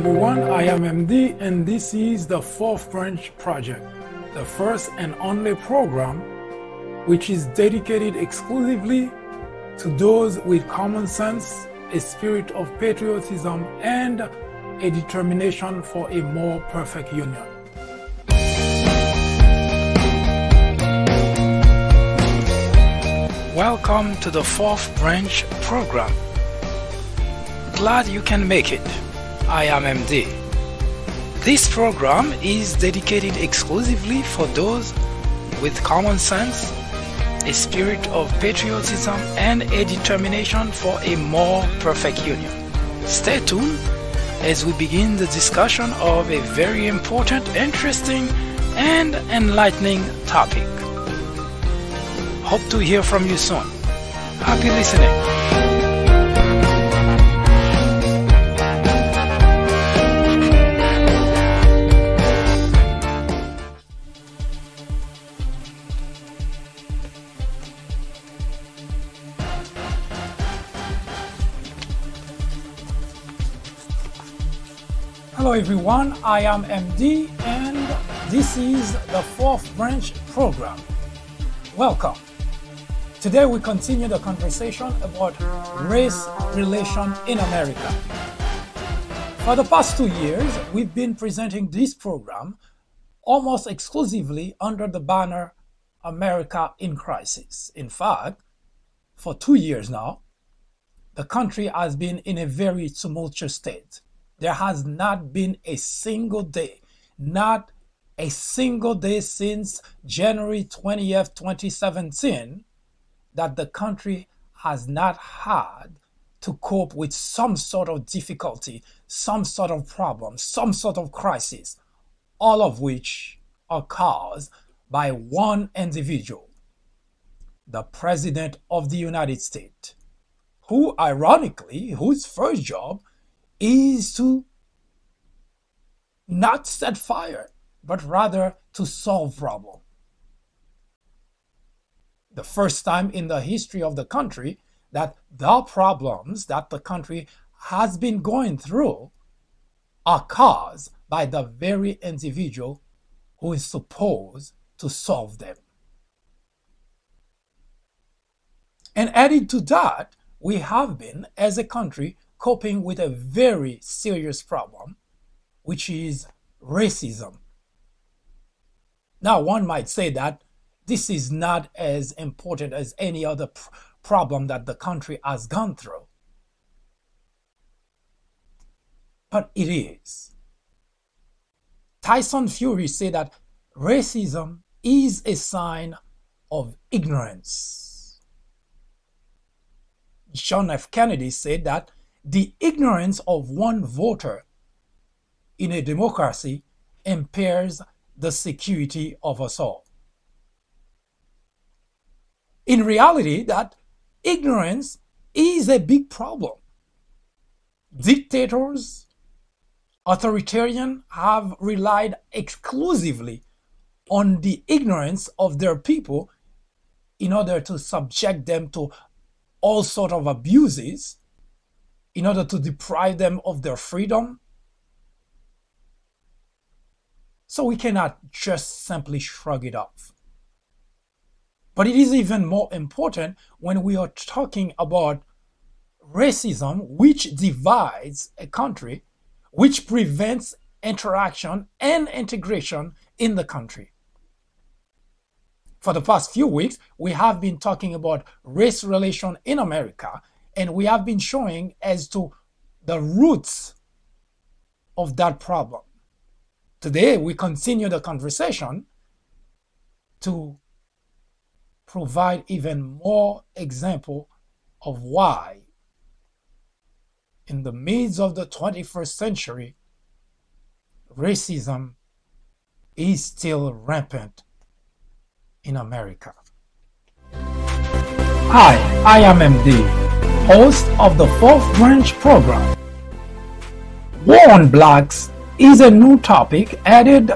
everyone, I am MD and this is the Fourth Branch Project, the first and only program which is dedicated exclusively to those with common sense, a spirit of patriotism, and a determination for a more perfect union. welcome to the Fourth Branch program. Glad you can make it. I am MD. This program is dedicated exclusively for those with common sense, a spirit of patriotism, and a determination for a more perfect union. Stay tuned as we begin the discussion of a very important, interesting, and enlightening topic. Hope to hear from you soon. Happy listening. Hello everyone, I am MD and this is the Fourth Branch program. Welcome. Today we continue the conversation about race relation in America. For the past 2 years, we've been presenting this program almost exclusively under the banner America in Crisis. In fact, for 2 years now, the country has been in a very tumultuous state. There has not been a single day, not a single day since January 20th, 2017, that the country has not had to cope with some sort of difficulty, some sort of problem, some sort of crisis, all of which are caused by one individual, the President of the United States, who ironically, whose first job is to not set fire, but rather to solve problems. The first time in the history of the country that the problems that the country has been going through are caused by the very individual who is supposed to solve them. And added to that, we have been, as a country, coping with a very serious problem, which is racism. Now, one might say that this is not as important as any other problem that the country has gone through. But it is. Tyson Fury said that racism is a sign of ignorance. John F. Kennedy said that the ignorance of one voter in a democracy impairs the security of us all. In reality, that ignorance is a big problem. Dictators, authoritarians have relied exclusively on the ignorance of their people in order to subject them to all sorts of abuses, in order to deprive them of their freedom. So we cannot just simply shrug it off. But it is even more important when we are talking about racism, which divides a country, which prevents interaction and integration in the country. For the past few weeks, we have been talking about race relation in America, and we have been showing as to the roots of that problem. Today, we continue the conversation to provide even more example of why, in the midst of the 21st century, racism is still rampant in America. Hi, I am MD, host of the Fourth Branch program. War on Blacks is a new topic added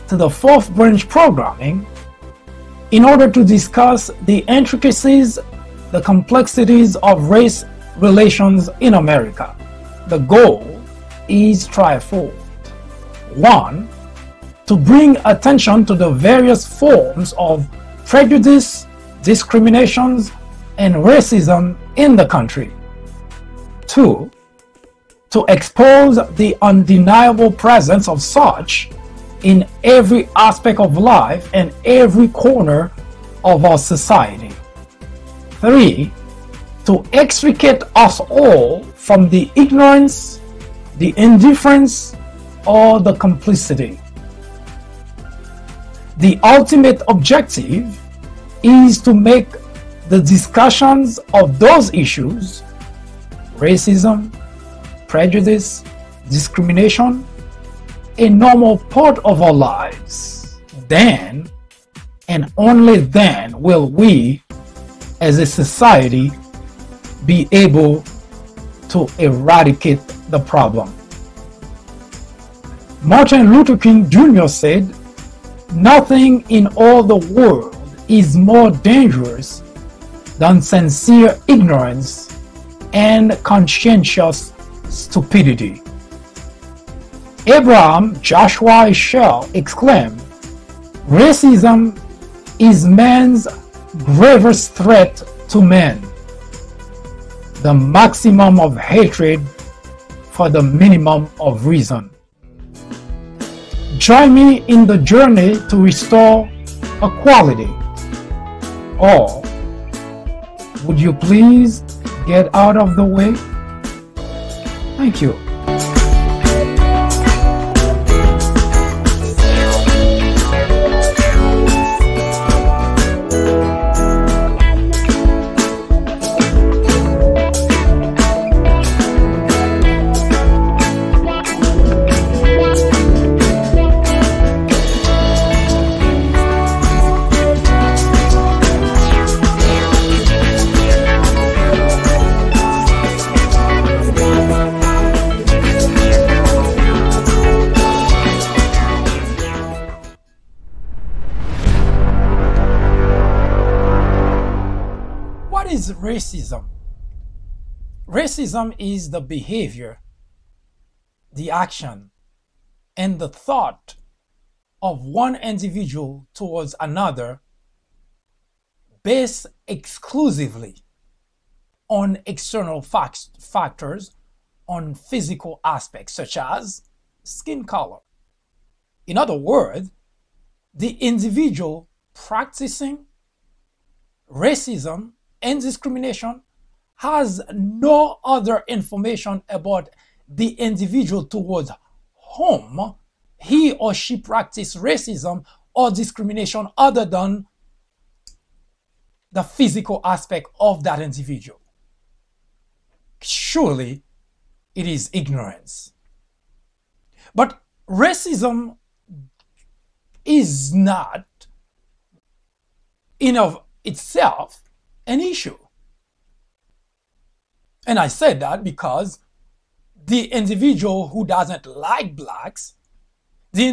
to the Fourth Branch programming in order to discuss the intricacies, the complexities of race relations in America. The goal is threefold. One, to bring attention to the various forms of prejudice, discriminations, and racism in the country. Two, to expose the undeniable presence of such in every aspect of life and every corner of our society. 3. To extricate us all from the ignorance, the indifference, or the complicity. The ultimate objective is to make the discussions of those issues, racism, prejudice, discrimination, a normal part of our lives. Then, and only then, will we, as a society, be able to eradicate the problem. Martin Luther King Jr. said, "Nothing in all the world is more dangerous than sincere ignorance and conscientious stupidity." Abraham Joshua Heschel exclaimed, "Racism is man's gravest threat to man, the maximum of hatred for the minimum of reason." Join me in the journey to restore equality. Or would you please get out of the way? Thank you. What is racism? Racism is the behavior, the action, and the thought of one individual towards another based exclusively on external factors, on physical aspects such as skin color. In other words, the individual practicing racism and discrimination has no other information about the individual towards whom he or she practices racism or discrimination other than the physical aspect of that individual. Surely it is ignorance. But racism is not in of itself an issue. And I said that because the individual who doesn't like blacks, the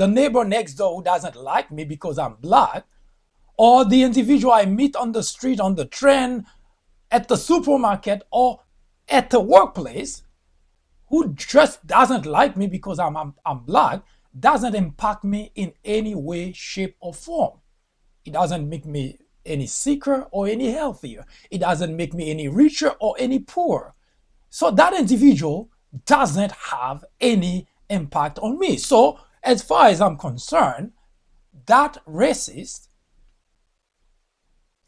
neighbor next door who doesn't like me because I'm black, or the individual I meet on the street, on the train, at the supermarket, or at the workplace, who just doesn't like me because I'm black, doesn't impact me in any way, shape, or form. It doesn't make me any sicker or any healthier. It doesn't make me any richer or any poorer. So that individual doesn't have any impact on me. So as far as I'm concerned, that racist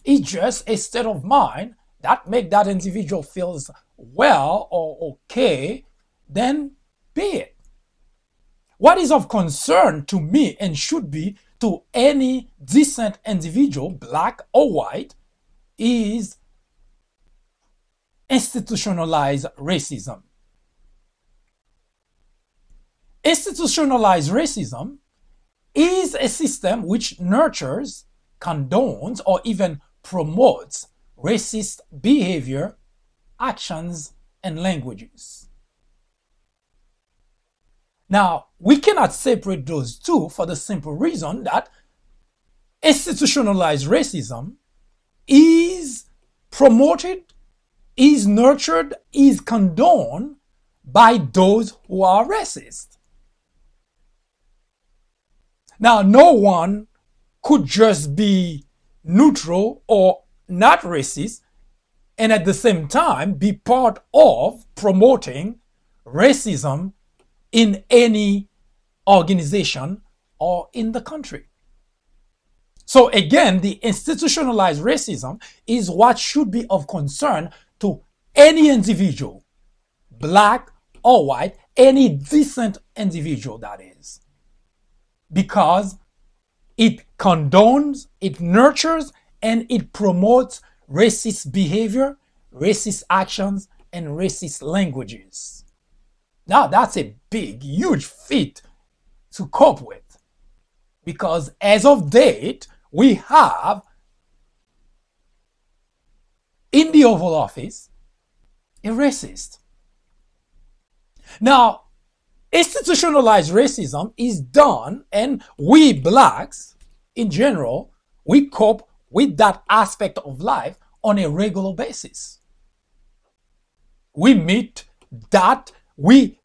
is just a state of mind that make that individual feels well or okay, then be it. What is of concern to me and should be to any decent individual, black or white, is institutionalized racism. Institutionalized racism is a system which nurtures, condones, or even promotes racist behavior, actions, and languages. Now, we cannot separate those two for the simple reason that institutionalized racism is promoted, is nurtured, is condoned by those who are racist. Now, no one could just be neutral or not racist and at the same time be part of promoting racism in any organization or in the country. So again, the institutionalized racism is what should be of concern to any individual, black or white, any decent individual, that is, because it condones, it nurtures, and it promotes racist behavior, racist actions, and racist languages. Now, that's a big, huge feat to cope with, because as of date, we have in the Oval Office a racist. Now, institutionalized racism is done, and we blacks in general, we cope with that aspect of life on a regular basis. We meet that, we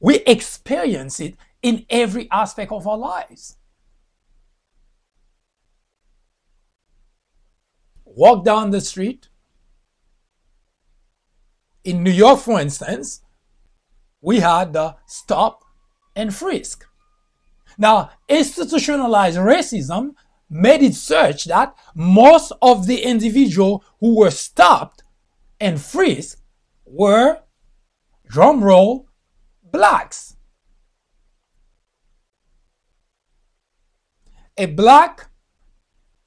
experience it in every aspect of our lives. Walk down the street. In New York, for instance, we had the stop and frisk. Now, institutionalized racism made it such that most of the individuals who were stopped and frisked were, drumroll, blacks. A black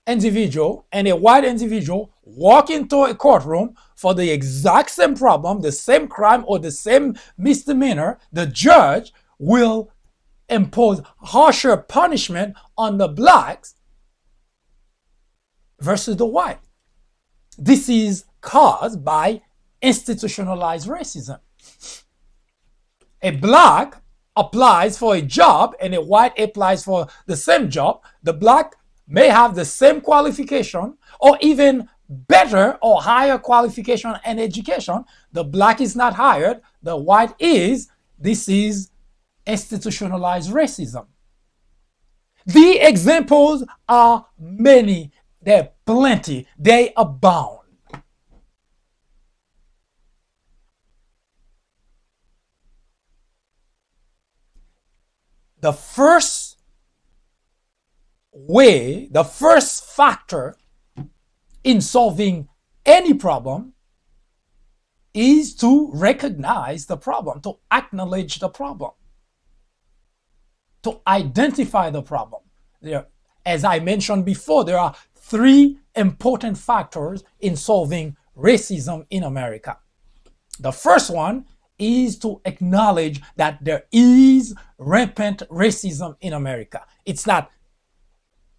individual and a white individual walk into a courtroom for the exact same problem, the same crime, or the same misdemeanor, the judge will impose harsher punishment on the blacks versus the white. This is caused by institutionalized racism. A black applies for a job and a white applies for the same job. The black may have the same qualification or even better or higher qualification and education. The black is not hired, the white is. This is institutionalized racism. The examples are many, they're plenty, they abound. The first factor in solving any problem is to recognize the problem, to acknowledge the problem, to identify the problem. As I mentioned before, there are three important factors in solving racism in America. The first one is to acknowledge that there is rampant racism in America. It's not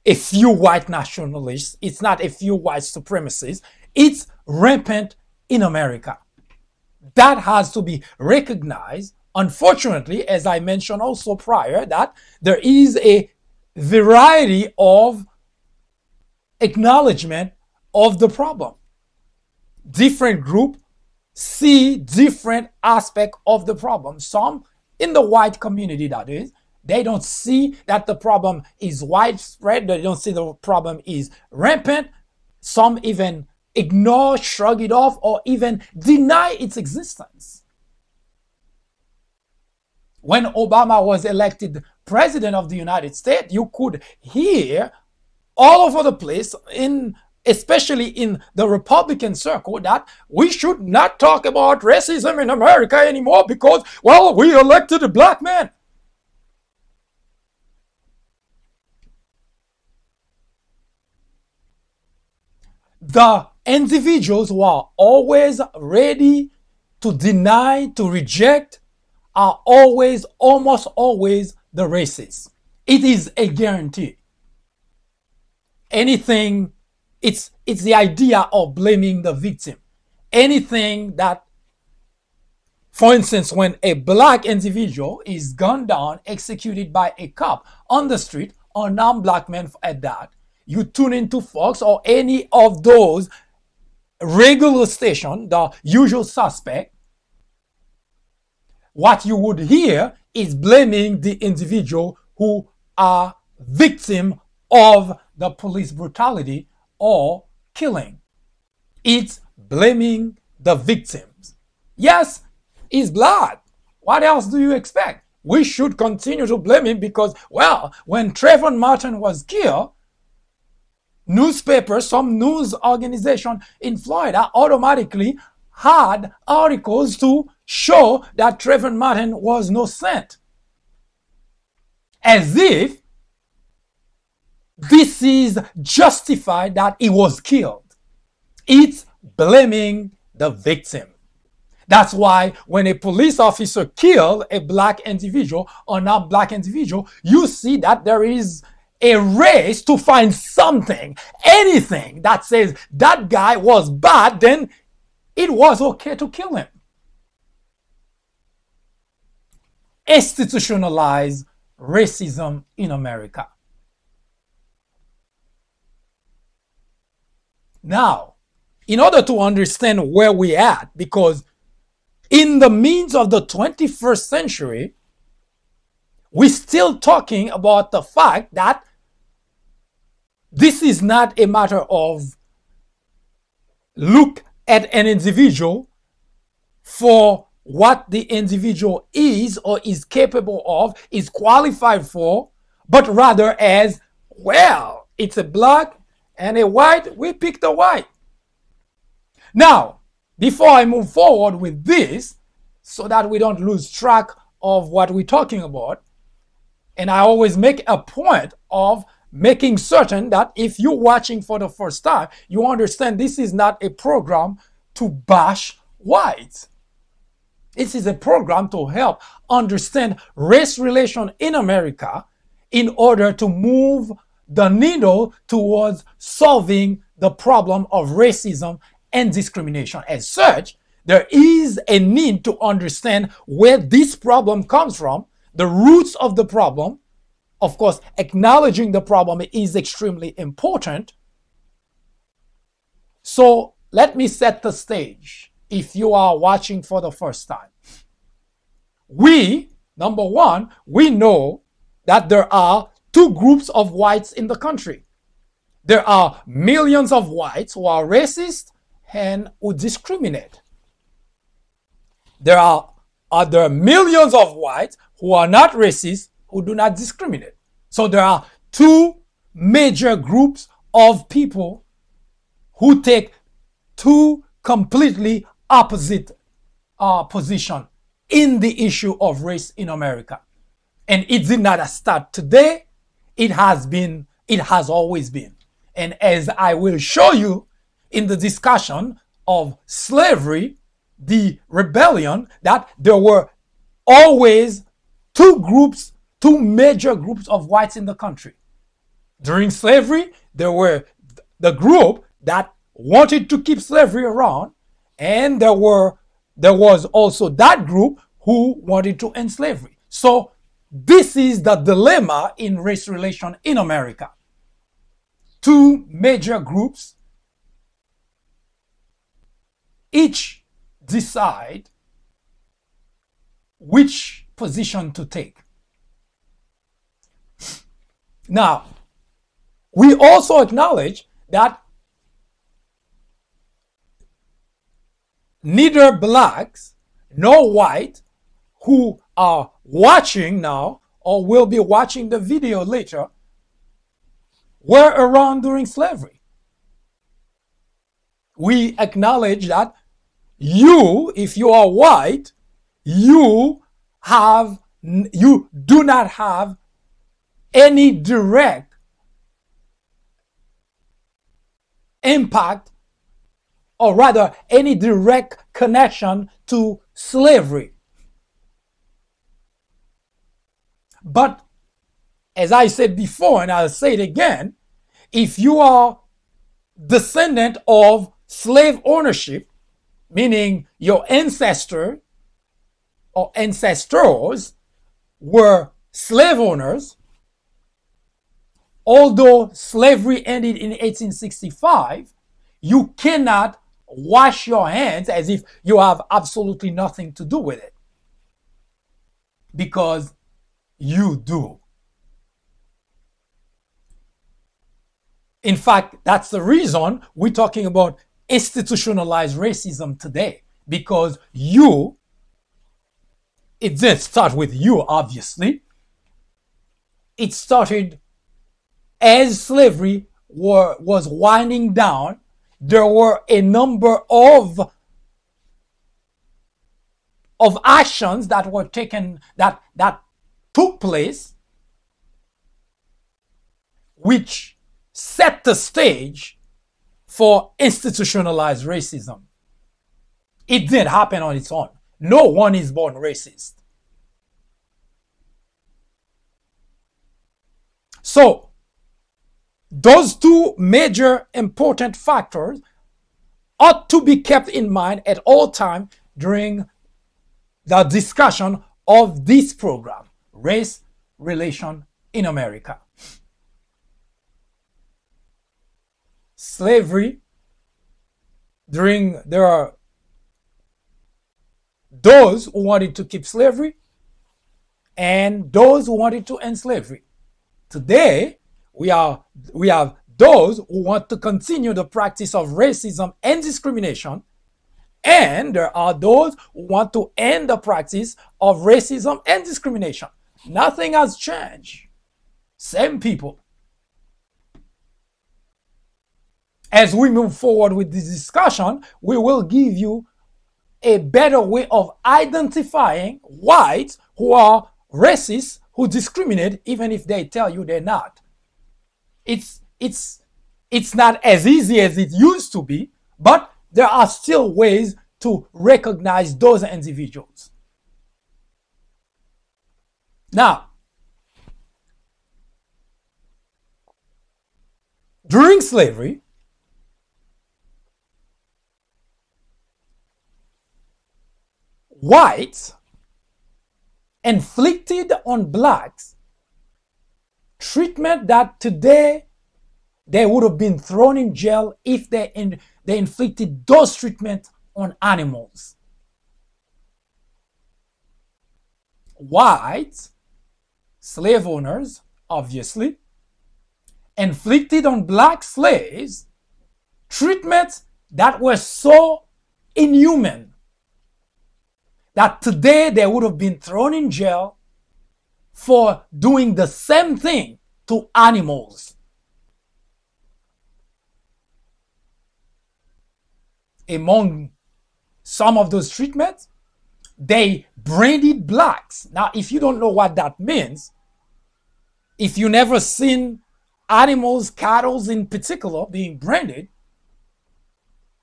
a few white nationalists, it's not a few white supremacists, it's rampant in America. That has to be recognized. Unfortunately, as I mentioned also prior, that there is a variety of acknowledgement of the problem. Different groups see different aspects of the problem. Some in the white community, that is, they don't see that the problem is widespread. They don't see the problem is rampant. Some even ignore, shrug it off, or even deny its existence. When Obama was elected president of the United States, you could hear all over the place, especially in the Republican circle, that we should not talk about racism in America anymore because, well, we elected a black man. The individuals who are always ready to deny, to reject, are always, almost always, the racists. It is a guarantee. Anything, it's the idea of blaming the victim. Anything that, for instance, when a black individual is gunned down, executed by a cop on the street, or non-black men at that, you tune into Fox or any of those regular station, the usual suspect, what you would hear is blaming the individual who are victim of the police brutality or killing. It's blaming the victims. Yes, he's black. What else do you expect? We should continue to blame him because, well, when Trayvon Martin was killed, newspapers, some news organization in Florida automatically had articles to show that Trayvon Martin was no saint. As if this is justified that he was killed. It's blaming the victim. That's why when a police officer killed a black individual or not black individual, you see that there is a race to find something, anything that says that guy was bad, then it was okay to kill him. Institutionalize racism in America. Now, in order to understand where we're at, because in the means of the 21st century, we're still talking about the fact that this is not a matter of look at an individual for what the individual is or is capable of, is qualified for, but rather as, well, it's a black and a white, we pick the white. Now, before I move forward with this, so that we don't lose track of what we're talking about, and I always make a point of making certain that if you're watching for the first time, you understand this is not a program to bash whites. This is a program to help understand race relation in America in order to move the needle towards solving the problem of racism and discrimination. As such, there is a need to understand where this problem comes from, the roots of the problem. Of course, acknowledging the problem is extremely important. So let me set the stage if you are watching for the first time. Number one, we know that there are two groups of whites in the country. There are millions of whites who are racist and who discriminate. There are other millions of whites who are not racist, who do not discriminate. So there are two major groups of people who take two completely opposite positions in the issue of race in America. And it did not start today. It has always been. And as I will show you in the discussion of slavery, the rebellion, that there were always two major groups of whites in the country. During slavery, there were the group that wanted to keep slavery around, and there was also that group who wanted to end slavery. So this is the dilemma in race relation in America. Two major groups, each decide which position to take. Now, we also acknowledge that neither blacks nor white who are watching now or will be watching the video later were around during slavery. We acknowledge that if you are white, you do not have any direct impact, or rather any direct connection to slavery. But as I said before, and I'll say it again, if you are descendant of slave ownership, meaning your ancestor or ancestors were slave owners, although slavery ended in 1865, you cannot wash your hands as if you have absolutely nothing to do with it. Because you do. In fact, that's the reason we're talking about institutionalized racism today. Because it didn't start with you, obviously. It started as slavery was winding down, there were a number of actions that were taken, that took place, which set the stage for institutionalized racism. It didn't happen on its own. No one is born racist. So, those two major important factors ought to be kept in mind at all times during the discussion of this program, Race Relation in America. Slavery, there are those who wanted to keep slavery and those who wanted to end slavery. Today, we have those who want to continue the practice of racism and discrimination, and there are those who want to end the practice of racism and discrimination. Nothing has changed. Same people. As we move forward with this discussion, we will give you a better way of identifying whites who are racist, who discriminate, even if they tell you they're not. It's not as easy as it used to be, but there are still ways to recognize those individuals. Now, during slavery, whites inflicted on blacks treatment that today they would have been thrown in jail if they inflicted those treatment on animals. White slave owners, obviously, inflicted on black slaves treatments that were so inhuman that today they would have been thrown in jail for doing the same thing to animals. Among some of those treatments, they branded blacks. Now, if you don't know what that means, if you never seen animals, cattle in particular, being branded,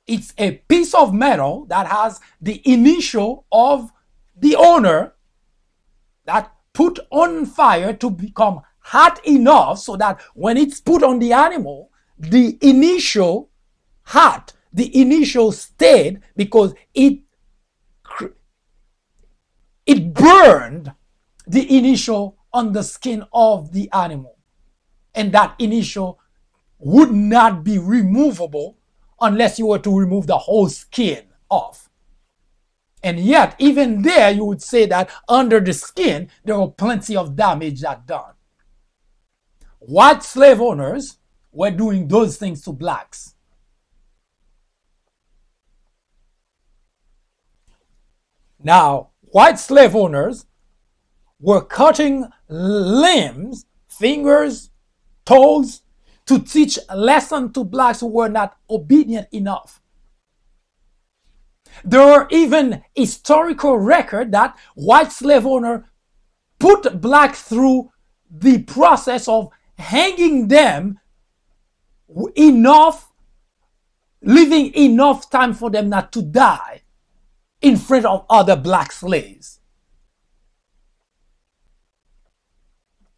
it's a piece of metal that has the initial of the owner that put on fire to become hot enough so that when it's put on the animal, the initial hot, the initial stayed because it burned the initial on the skin of the animal. And that initial would not be removable unless you were to remove the whole skin off. And yet, even there, you would say that under the skin, there were plenty of damage that done. White slave owners were doing those things to blacks. Now, white slave owners were cutting limbs, fingers, toes, to teach a lesson to blacks who were not obedient enough. There are even historical records that white slave owners put blacks through the process of hanging them enough, leaving enough time for them not to die in front of other black slaves.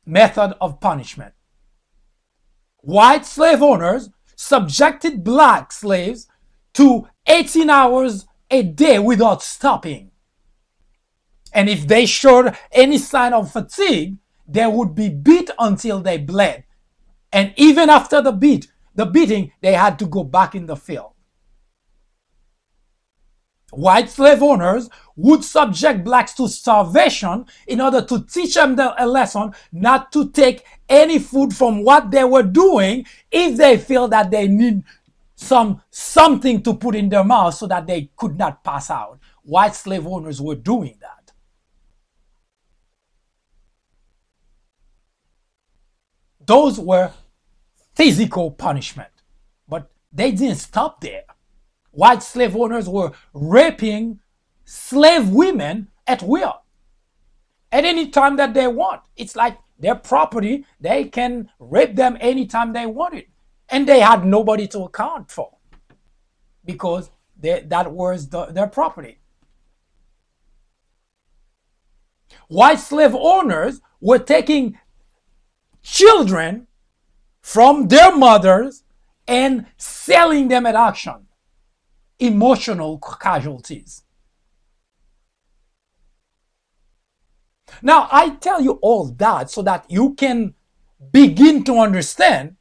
Method of punishment. White slave owners subjected black slaves to 18 hours a day without stopping. And if they showed any sign of fatigue, they would be beat until they bled. And even after the beating, they had to go back in the field. White slave owners would subject blacks to starvation in order to teach them a lesson not to take any food from what they were doing if they feel that they need something to put in their mouth so that they could not pass out. White slave owners were doing that. Those were physical punishment. But they didn't stop there. White slave owners were raping slave women at will, at any time that they want. It's like their property. They can rape them anytime they wanted. And they had nobody to account for because that was their property. White slave owners were taking children from their mothers and selling them at auction. Emotional casualties. Now, I tell you all that so that you can begin to understand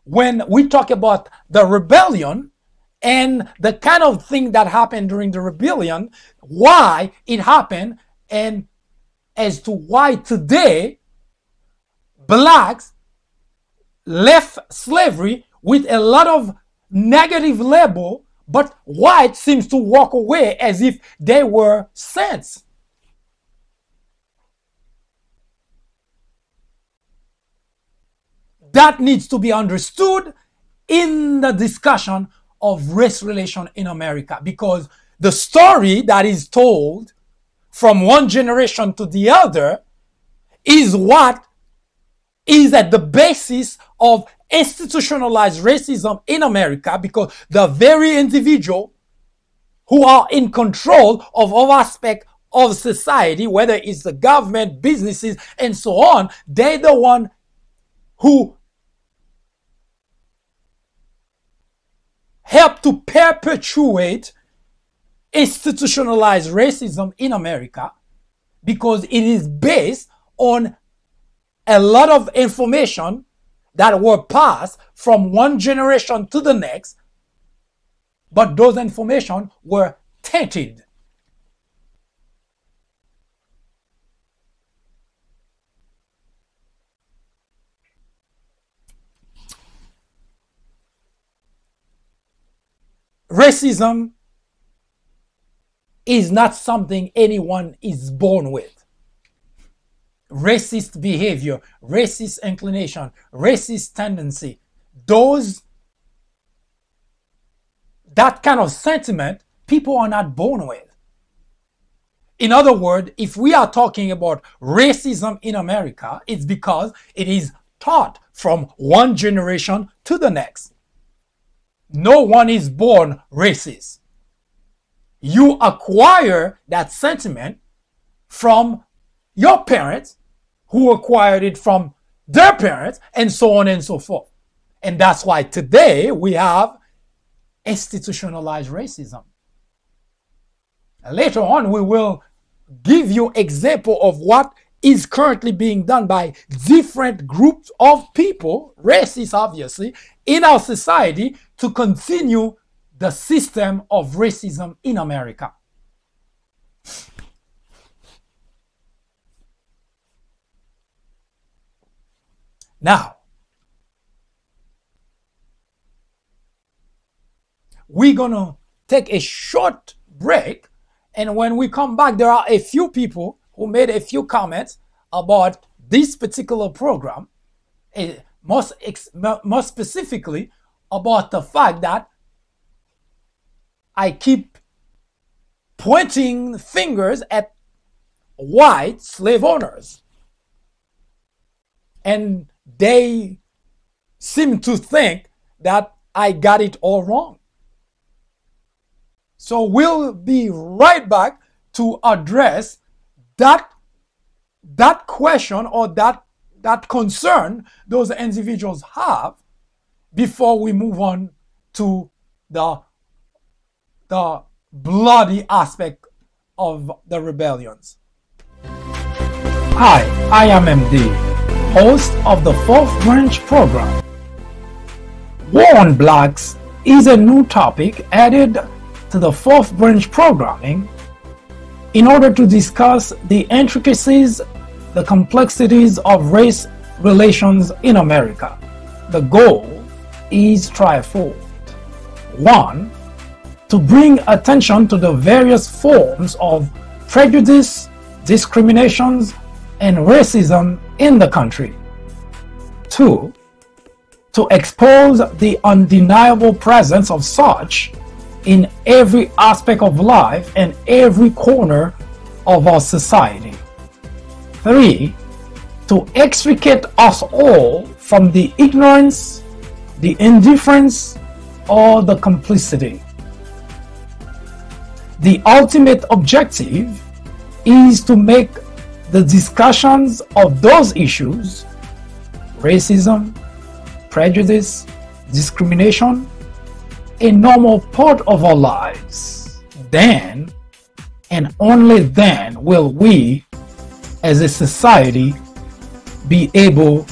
when we talk about the rebellion and the kind of thing that happened during the rebellion, why it happened, and as to why today blacks left slavery with a lot of negative label, but white seems to walk away as if they were saints. That needs to be understood in the discussion of race relation in America, because the story that is told from one generation to the other is what is at the basis of institutionalized racism in America, because the very individual who are in control of all aspects of society, whether it's the government, businesses, and so on, they're the one who help to perpetuate institutionalized racism in America, because it is based on a lot of information that were passed from one generation to the next, but those information were tainted. Racism is not something anyone is born with. Racist behavior, racist inclination, racist tendency, that kind of sentiment, people are not born with. In other words, if we are talking about racism in America, it's because it is taught from one generation to the next. No one is born racist. You acquire that sentiment from your parents, who acquired it from their parents, and so on and so forth. And that's why today we have institutionalized racism. Later on, we will give you example of what is currently being done by different groups of people, racists obviously, in our society to continue the system of racism in America. Now, we're going to take a short break, and when we come back, there are a few people who made a few comments about this particular program, most specifically about the fact that I keep pointing fingers at white slave owners. And they seem to think that I got it all wrong. So we'll be right back to address that question or that concern those individuals have before we move on to the bloody aspect of the rebellions. Hi, I am MD, host of the Fourth Branch program. War on Blacks is a new topic added to the Fourth Branch programming in order to discuss the intricacies, the complexities of race relations in America. The goal is threefold. 1. To bring attention to the various forms of prejudice, discriminations, and racism in the country. 2. to expose the undeniable presence of such in every aspect of life and every corner of our society. 3. To extricate us all from the ignorance, the indifference, or the complicity. The ultimate objective is to make the discussions of those issues, racism, prejudice, discrimination, a normal part of our lives. Then, and only then, will we, as a society, be able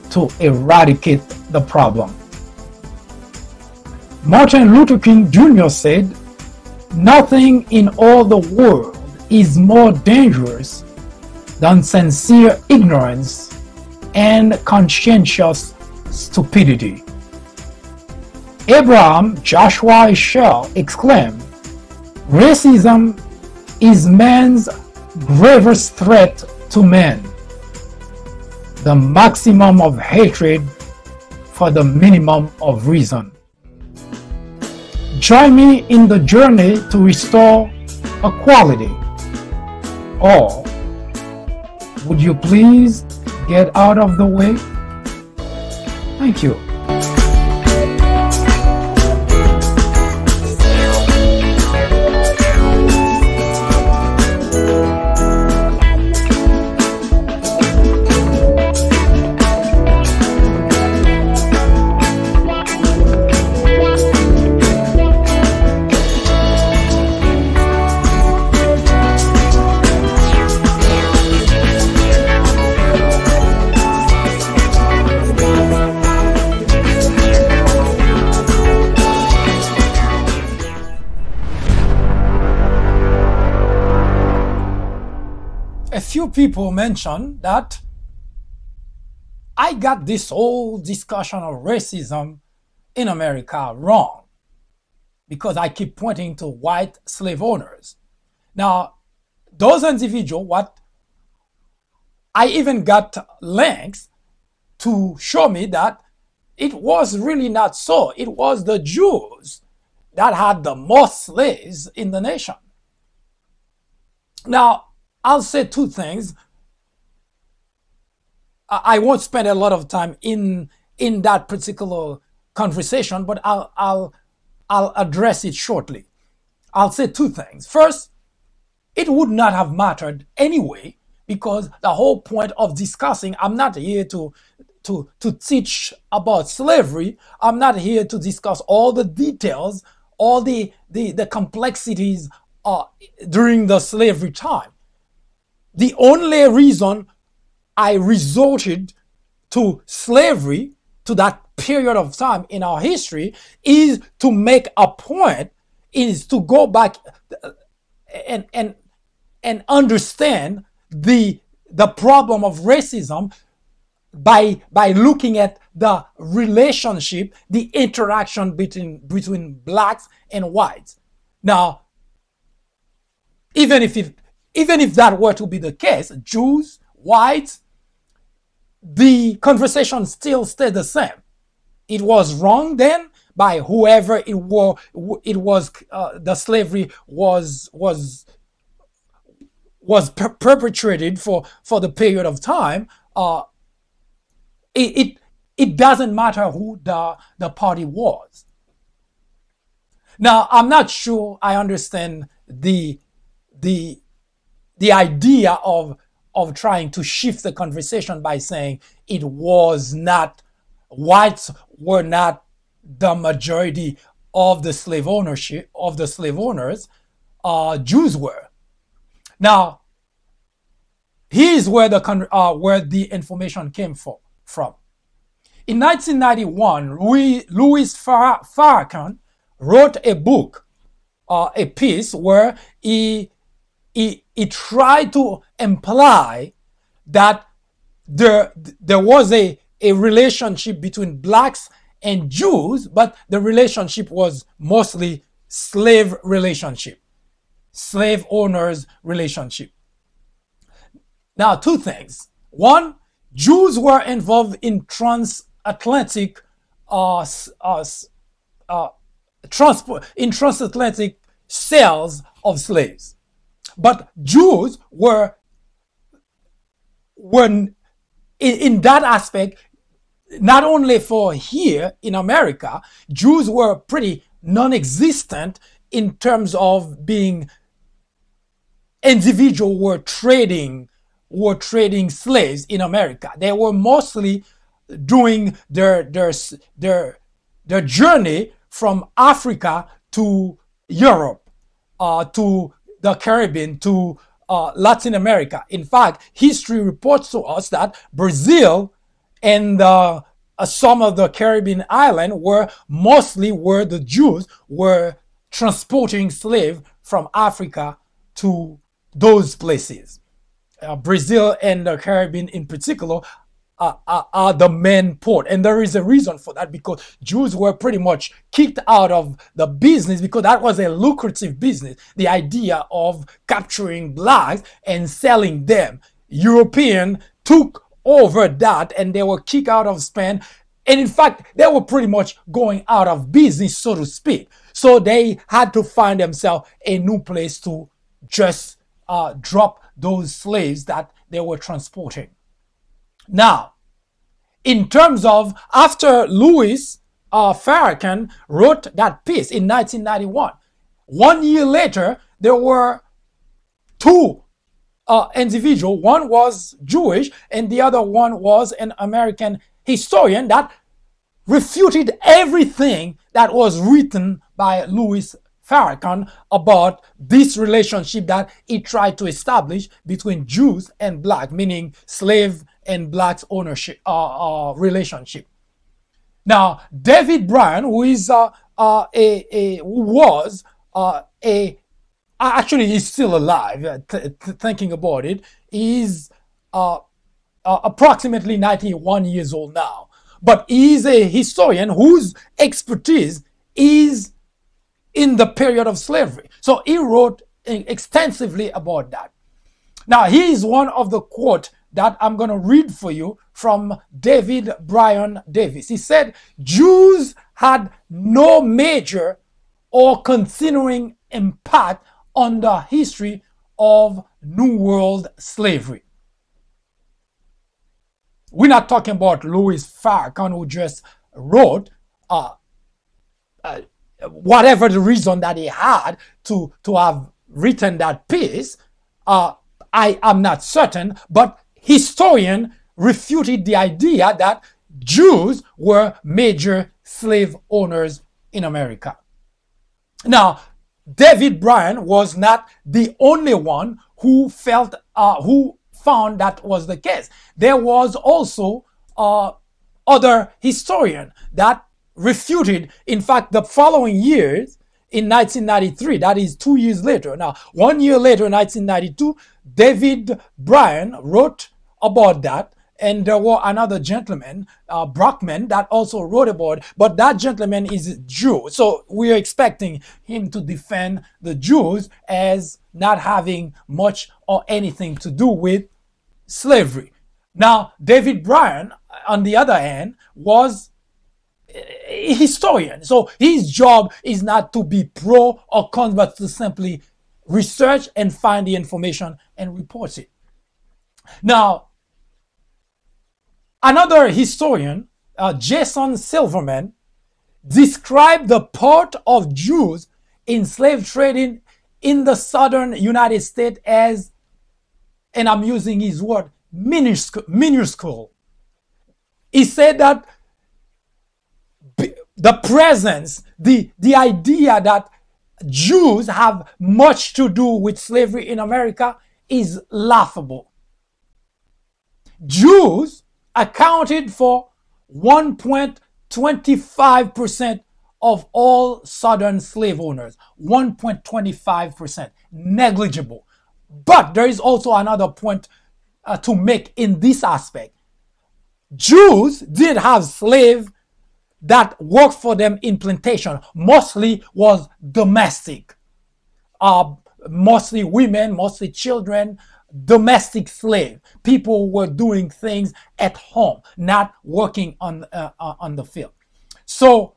to eradicate the problem. Martin Luther King Jr. said, "Nothing in all the world is more dangerous than sincere ignorance and conscientious stupidity." Abraham Joshua Heschel exclaimed, "Racism is man's gravest threat to man, the maximum of hatred for the minimum of reason." Join me in the journey to restore equality. Or would you please get out of the way? Thank you. A few people mentioned that I got this whole discussion of racism in America wrong because I keep pointing to white slave owners. Now, those individuals, I even got links to show me that it was really not so. It was the Jews that had the most slaves in the nation. Now, I'll say two things. I won't spend a lot of time in that particular conversation, but I'll address it shortly. I'll say two things. First, it would not have mattered anyway, because the whole point of discussing, I'm not here to teach about slavery. I'm not here to discuss all the details, all the complexities during the slavery time. The only reason I resorted to slavery, to that period of time in our history, is to make a point, is to go back and understand the problem of racism by looking at the relationship, the interaction between blacks and whites. Now, even if that were to be the case, Jews, whites, the conversation still stayed the same. It was wrong then by whoever it was. The slavery was perpetrated for the period of time. It doesn't matter who the party was. Now, I'm not sure I understand the idea of trying to shift the conversation by saying it was not, whites were not the majority of the slave ownership, of the slave owners, Jews were. Now, here's where the information came from. In 1991, Louis Farrakhan wrote a book, a piece where he tried to imply that there was a relationship between blacks and Jews, but the relationship was mostly slave relationship, slave owners relationship. Now, two things. One, Jews were involved in transatlantic uh, transport in transatlantic sales of slaves. But Jews were in that aspect, not only for here in America, Jews were pretty non-existent in terms of being individual were trading slaves in America. They were mostly doing their journey from Africa to Europe, to the Caribbean, to Latin America. In fact, history reports to us that Brazil and some of the Caribbean islands were mostly where the Jews were transporting slaves from Africa to those places. Brazil and the Caribbean in particular are the main port. And there is a reason for that, because Jews were pretty much kicked out of the business because that was a lucrative business. The idea of capturing blacks and selling them. European took over that and they were kicked out of Spain. And in fact, they were pretty much going out of business, so to speak. So they had to find themselves a new place to just drop those slaves that they were transporting. Now, in terms of after Louis Farrakhan wrote that piece in 1991, 1 year later, there were two individuals. One was Jewish and the other one was an American historian that refuted everything that was written by Louis Farrakhan about this relationship that he tried to establish between Jews and black, meaning slave and blacks ownership relationship. Now, David Bryan, who is actually he's still alive. Thinking about it, he's approximately 91 years old now, but he's a historian whose expertise is in the period of slavery. So he wrote extensively about that. Now, here is one of the quotes that I'm going to read for you from David Bryan Davis. He said, Jews had no major or continuing impact on the history of New World slavery. We're not talking about Louis Farrakhan, who just wrote whatever the reason that he had to have written that piece. I am not certain, but historian refuted the idea that Jews were major slave owners in America. Now, David Bryan was not the only one who found that was the case. There was also other historian that refuted. In fact, the following years, in 1993, that is 2 years later. Now, 1 year later, in 1992, David Bryan wrote about that, and there were another gentleman, Brockman, that also wrote about it, but that gentleman is Jew. So we are expecting him to defend the Jews as not having much or anything to do with slavery. Now, David Bryan, on the other hand, was a historian. So his job is not to be pro or con, but to simply research and find the information and report it. Now, another historian, Jason Silverman, described the part of Jews in slave trading in the southern United States as, and I'm using his word, minuscule. He said that the presence, the idea that Jews have much to do with slavery in America is laughable. Jews accounted for 1.25% of all Southern slave owners. 1.25%. Negligible. But there is also another point to make in this aspect. Jews did have slaves that worked for them in plantation. Mostly was domestic. Mostly women, mostly children, domestic slave. People were doing things at home, not working on the field. So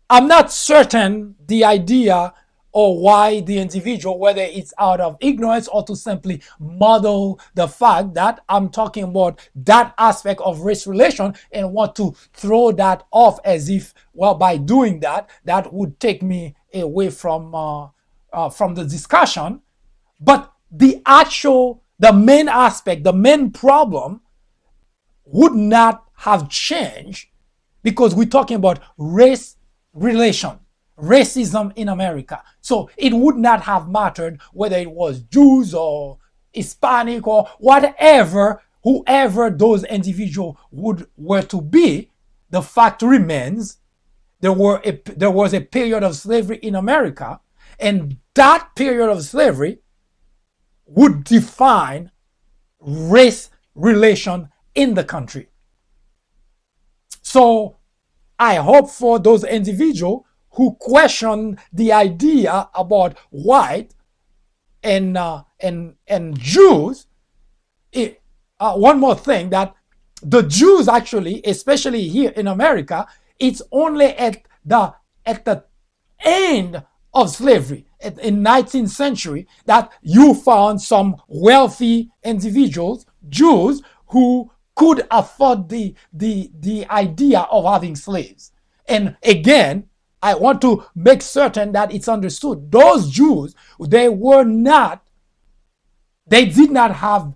I'm not certain the idea or why the individual, whether it's out of ignorance or to simply model the fact that I'm talking about that aspect of race relation and want to throw that off as if, well, by doing that, that would take me away from the discussion. But the main aspect, the main problem would not have changed because we're talking about race relation, racism in America. So it would not have mattered whether it was Jews or Hispanic or whatever, whoever those individuals were to be. The fact remains there was a period of slavery in America, and that period of slavery would define race relation in the country. So I hope for those individuals who question the idea about white and Jews, one more thing, that the Jews actually, especially here in America, it's only at the end of slavery in 19th century that you found some wealthy individuals, Jews, who could afford the idea of having slaves. And again, I want to make certain that it's understood. Those Jews, they did not have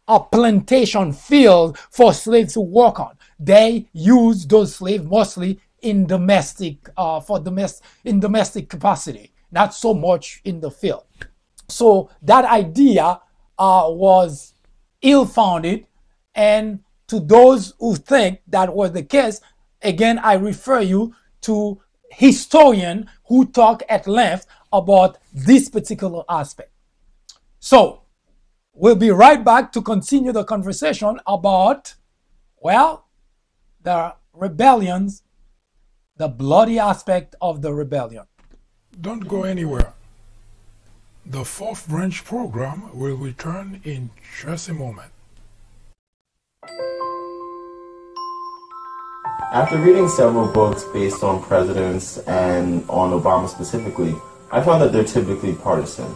a plantation field for slaves to work on. They used those slaves mostly in domestic capacity, not so much in the field. So that idea was ill-founded, and to those who think that was the case, again, I refer you to historians who talk at length about this particular aspect. So we'll be right back to continue the conversation about, well, the rebellions, the bloody aspect of the rebellion. Don't go anywhere. The fourth branch program will return in just a moment. After reading several books based on presidents and on Obama specifically, I found that they're typically partisan.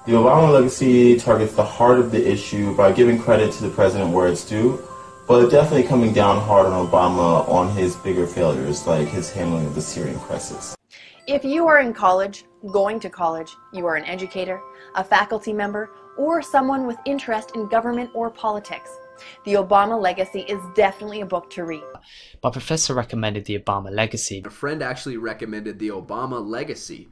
The Obama legacy targets the heart of the issue by giving credit to the president where it's due, but definitely coming down hard on Obama on his bigger failures, like his handling of the Syrian crisis. If you are in college, going to college, you are an educator, a faculty member, or someone with interest in government or politics, The Obama Legacy is definitely a book to read. My professor recommended The Obama Legacy. A friend actually recommended The Obama Legacy.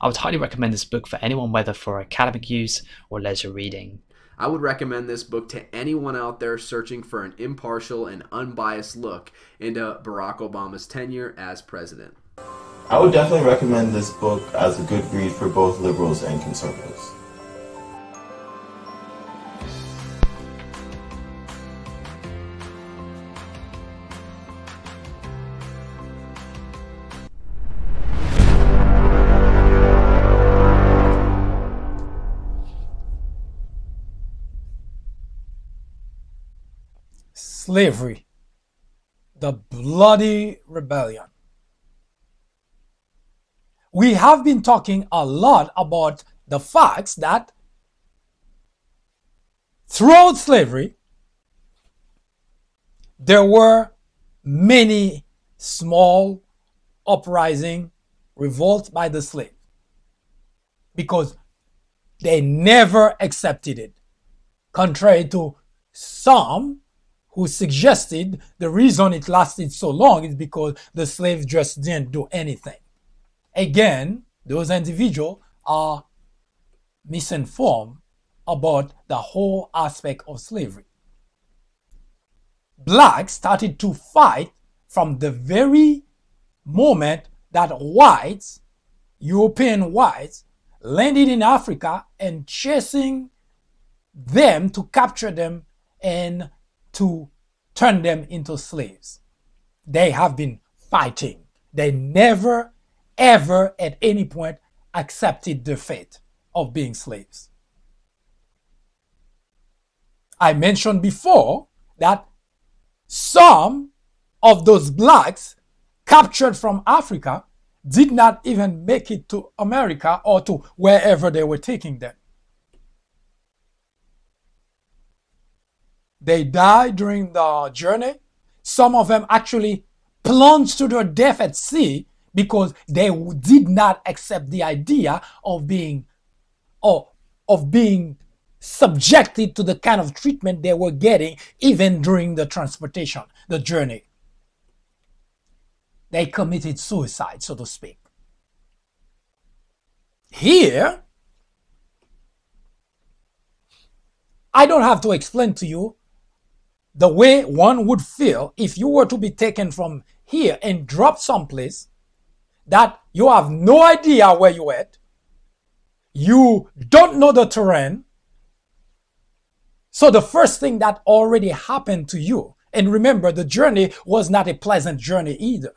I would highly recommend this book for anyone, whether for academic use or leisure reading. I would recommend this book to anyone out there searching for an impartial and unbiased look into Barack Obama's tenure as president. I would definitely recommend this book as a good read for both liberals and conservatives. Slavery, the bloody rebellion. We have been talking a lot about the facts that throughout slavery, there were many small uprising, revolts by the slave, because they never accepted it, contrary to some who suggested the reason it lasted so long is because the slaves just didn't do anything. Again, those individuals are misinformed about the whole aspect of slavery. Blacks started to fight from the very moment that whites, European whites, landed in Africa and chasing them to capture them and to turn them into slaves. They have been fighting. They never, ever at any point accepted the fate of being slaves. I mentioned before that some of those blacks captured from Africa did not even make it to America or to wherever they were taking them. They died during the journey. Some of them actually plunged to their death at sea because they did not accept the idea of being subjected to the kind of treatment they were getting even during the transportation, the journey. They committed suicide, so to speak. Here, I don't have to explain to you the way one would feel if you were to be taken from here and dropped someplace that you have no idea where you're at. You don't know the terrain. So the first thing that already happened to you, and remember, the journey was not a pleasant journey either.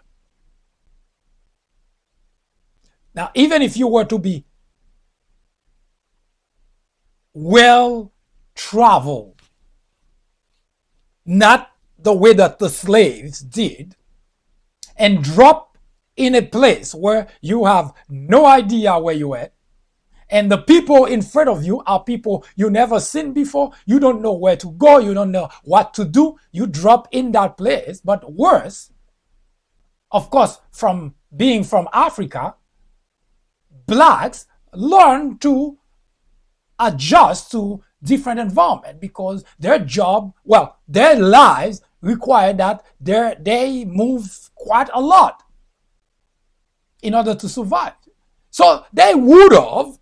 Now, even if you were to be well traveled, not the way that the slaves did, and drop in a place where you have no idea where you're at, and the people in front of you are people you never seen before, you don't know where to go, you don't know what to do, you drop in that place. But worse, of course, from being from Africa, blacks learn to adjust to different environment because their job, well, their lives require that they move quite a lot in order to survive. So they would have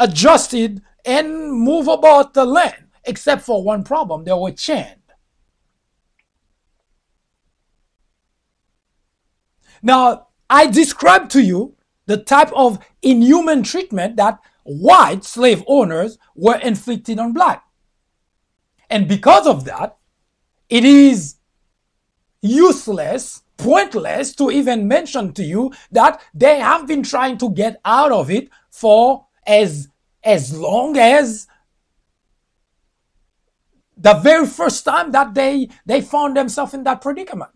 adjusted and move about the land, except for one problem: they were chained. Now, I described to you the type of inhuman treatment that white slave owners were inflicted on black. And because of that, it is useless, pointless to even mention to you that they have been trying to get out of it for as long as the very first time that they found themselves in that predicament.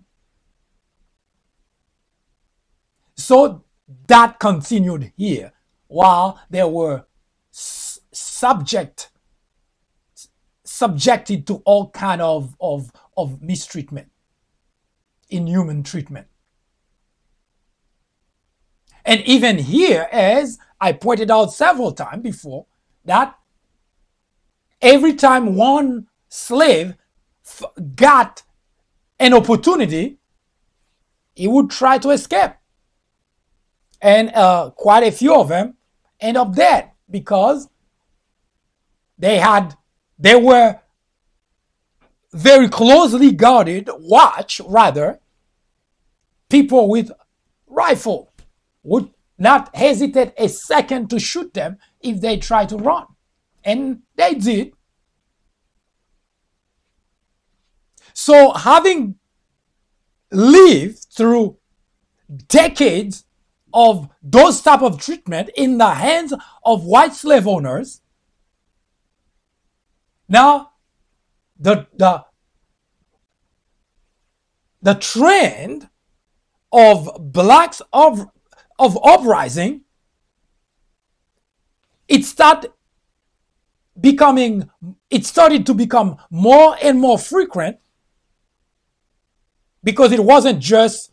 So that continued here while they were subjected to all kind of mistreatment, inhuman treatment. And even here, as I pointed out several times before, that every time one slave got an opportunity, he would try to escape. And quite a few of them end up dead because they were very closely guarded, people with rifle would not hesitate a second to shoot them if they tried to run. And they did. So having lived through decades of those type of treatment in the hands of white slave owners, now the trend of blacks of uprising, it started to become more and more frequent, because it wasn't just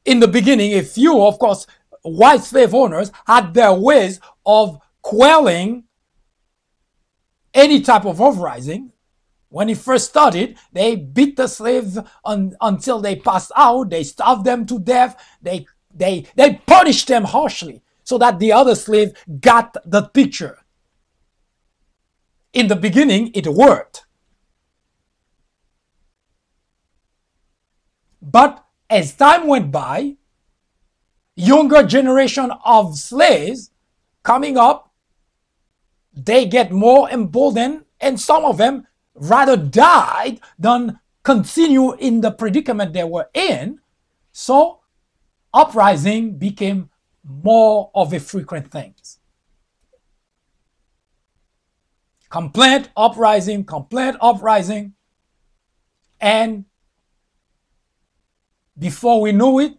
in the beginning a few. Of course, white slave owners had their ways of quelling any type of uprising. When it first started, they beat the slaves until they passed out. They starved them to death. They punished them harshly so that the other slave got the picture. In the beginning, it worked. But as time went by, younger generation of slaves coming up, they get more emboldened, and some of them rather died than continue in the predicament they were in. So uprising became more of a frequent thing. Complaint, uprising, and before we knew it,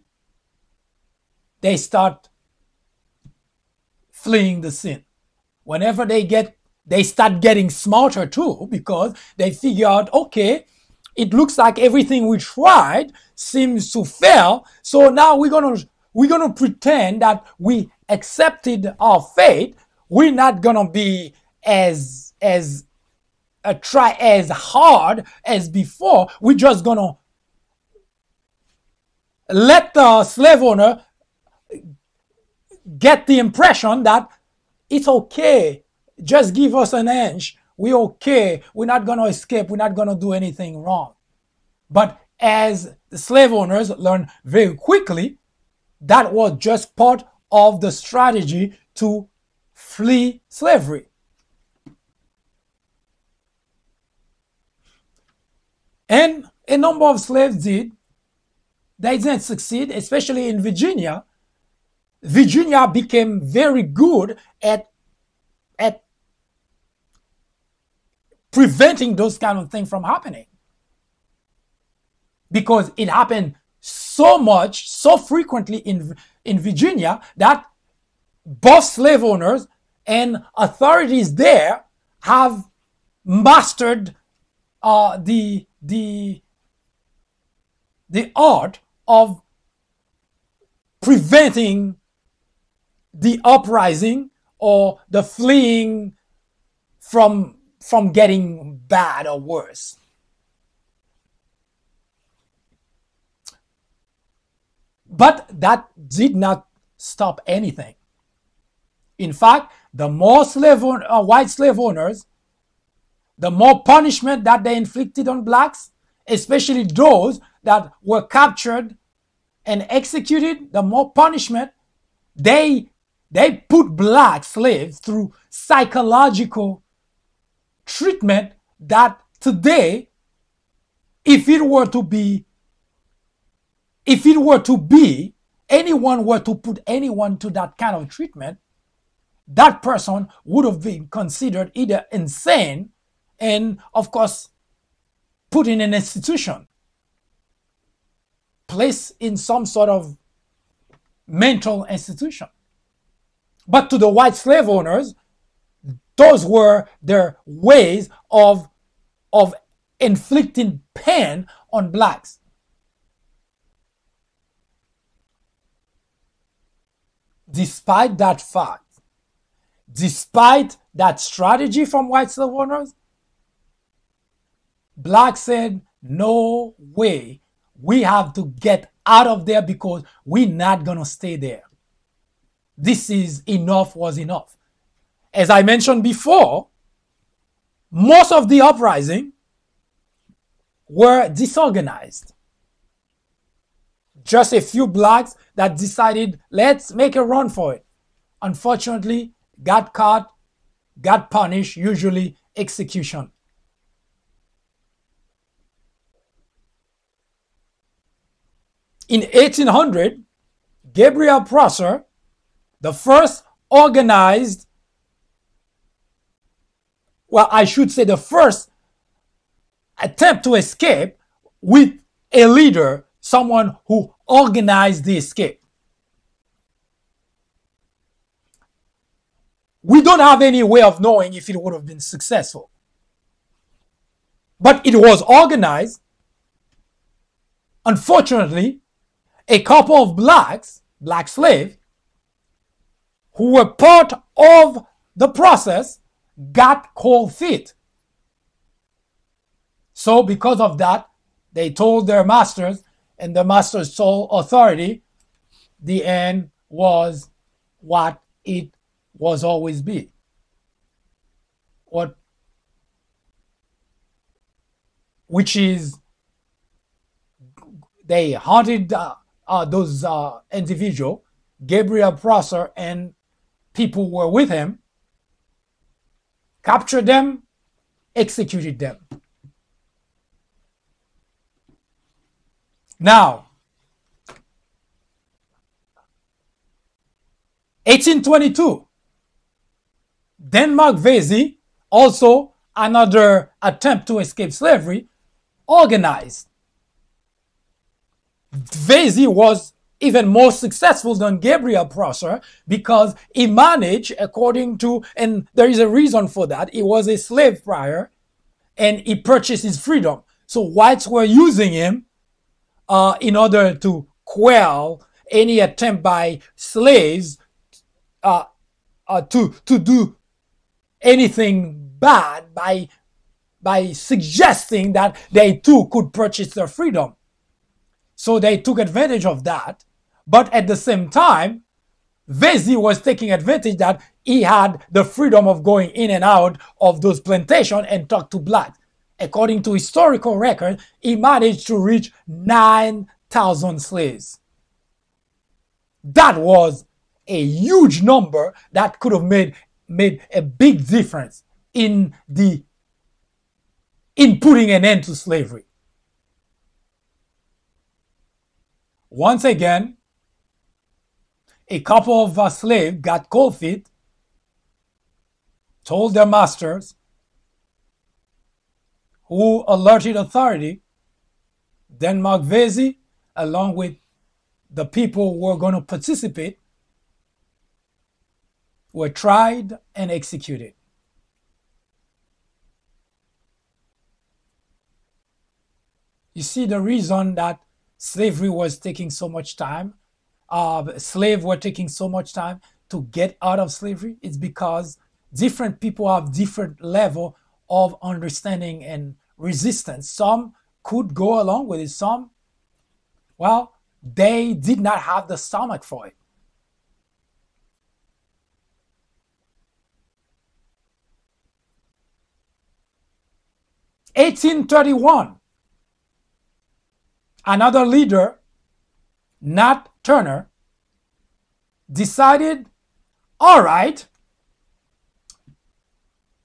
they start fleeing the scene. Whenever they start getting smarter too, because they figure out, okay, it looks like everything we tried seems to fail. So now we're gonna pretend that we accepted our fate. We're not gonna be as try as hard as before. We're just gonna let the slave owner get the impression that it's okay. Just give us an inch. We're okay. We're not going to escape. We're not going to do anything wrong. But as the slave owners learned very quickly, that was just part of the strategy to flee slavery. And a number of slaves did. They didn't succeed, especially in Virginia. Virginia became very good at preventing those kind of things from happening, because it happened so much, so frequently in Virginia, that both slave owners and authorities there have mastered the art of preventing the uprising or the fleeing from getting bad or worse. But that did not stop anything. In fact, the more white slave owners, the more punishment that they inflicted on blacks, especially those that were captured and executed, the more punishment. They put black slaves through psychological treatment that today, if anyone were to put anyone to that kind of treatment, that person would have been considered either insane and, of course, put in an institution, placed in some sort of mental institution. But to the white slave owners, those were their ways of inflicting pain on blacks. Despite that fact, despite that strategy from white slave owners, blacks said, no way, we have to get out of there because we're not going to stay there. This is enough was enough. As I mentioned before, most of the uprising were disorganized. Just a few blacks that decided, let's make a run for it. Unfortunately, got caught, got punished, usually execution. In 1800, Gabriel Prosser, the first organized, well, I should say the first attempt to escape with a leader, someone who organized the escape. We don't have any way of knowing if it would have been successful. But it was organized. Unfortunately, a couple of black slaves, who were part of the process, got cold feet. So because of that, they told their masters, and the masters told authority, the end was what it was always be. Which is, they hunted those individuals, Gabriel Prosser and people who were with him, captured them, executed them. Now, 1822, Denmark Vesey, also another attempt to escape slavery, organized. Vesey was even more successful than Gabriel Prosser because he managed, according to, and there is a reason for that, he was a slave prior and he purchased his freedom. So whites were using him in order to quell any attempt by slaves to do anything bad by suggesting that they too could purchase their freedom. So they took advantage of that. But at the same time, Vesey was taking advantage that he had the freedom of going in and out of those plantations and talk to blacks. According to historical record, he managed to reach 9,000 slaves. That was a huge number that could have made a big difference in putting an end to slavery. Once again, a couple of slaves got cold feet, told their masters, who alerted authority. Denmark Vesey, along with the people who were going to participate, were tried and executed. You see the reason that slavery was taking so much time, slaves were taking so much time to get out of slavery? It's because different people have different level of understanding and resistance. Some could go along with it. Some, well, they did not have the stomach for it. In 1831, another leader, Nat Turner, decided, all right,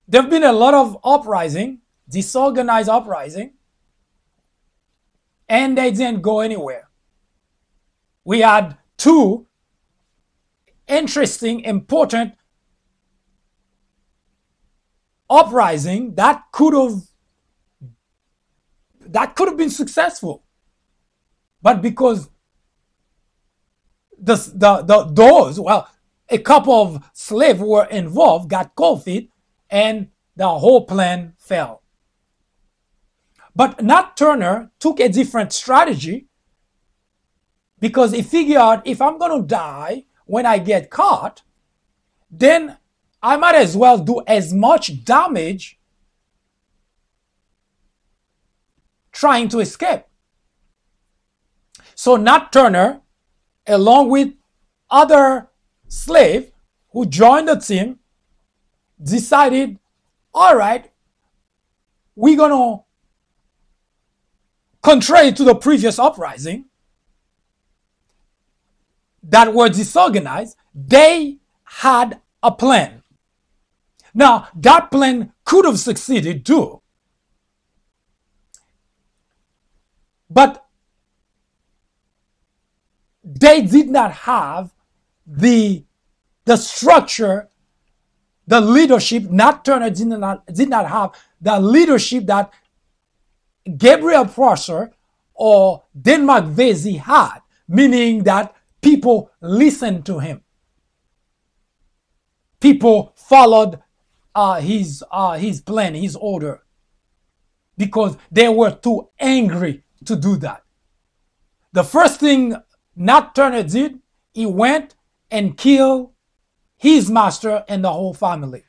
there have been a lot of uprising, disorganized uprising, and they didn't go anywhere. We had two interesting, important uprising that could have been successful. But because a couple of slaves were involved, got cold feet, and the whole plan fell. But Nat Turner took a different strategy because he figured out, if I'm going to die when I get caught, then I might as well do as much damage trying to escape. So Nat Turner, along with other slaves who joined the team, decided, all right, we're going to, contrary to the previous uprising that were disorganized, they had a plan. Now, that plan could have succeeded too. But they did not have the structure, the leadership. Nat Turner did not have the leadership that Gabriel Prosser or Denmark Vesey had, meaning that people listened to him. People followed his plan, his order, because they were too angry to do that. The first thing Nat Turner did, he went and killed his master and the whole family.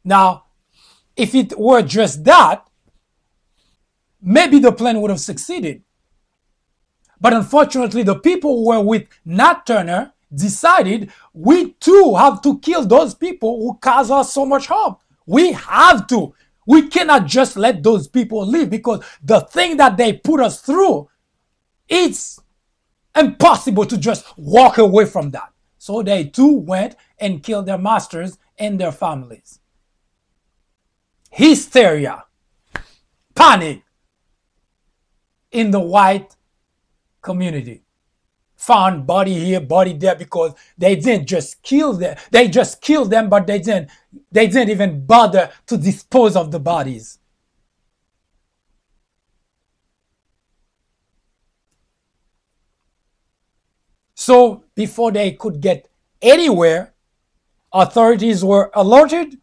Now, if it were just that, maybe the plan would have succeeded. But unfortunately, the people who were with Nat Turner decided, we too have to kill those people who cause us so much harm. We have to. We cannot just let those people live, because the thing that they put us through, it's impossible to just walk away from that. So they too went and killed their masters and their families. Hysteria, panic in the white community. Found body here, body there, because they didn't just kill them. They just killed them, but they didn't even bother to dispose of the bodies. So before they could get anywhere, authorities were alerted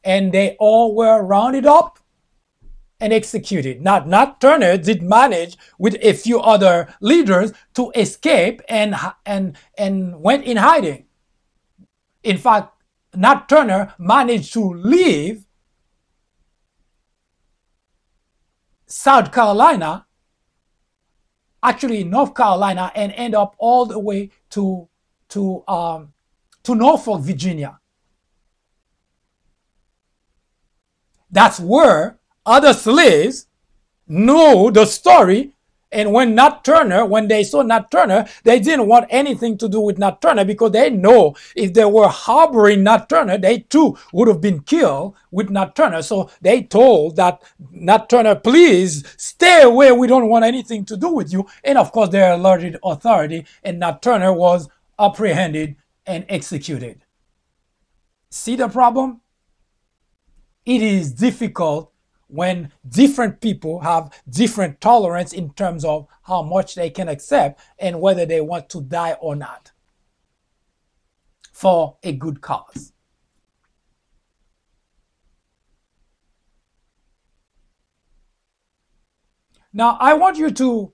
and they all were rounded up and executed. Nat Turner did manage with a few other leaders to escape and went in hiding. In fact, Nat Turner managed to leave South Carolina, actually North Carolina, and end up all the way to Norfolk, Virginia. That's where other slaves knew the story. And when they saw Nat Turner, they didn't want anything to do with Nat Turner because they know if they were harboring Nat Turner, they too would have been killed with Nat Turner. So they told that Nat Turner, please stay away. We don't want anything to do with you. And of course, they alerted authority, and Nat Turner was apprehended and executed. See the problem? It is difficult when different people have different tolerance in terms of how much they can accept and whether they want to die or not for a good cause. Now, I want you to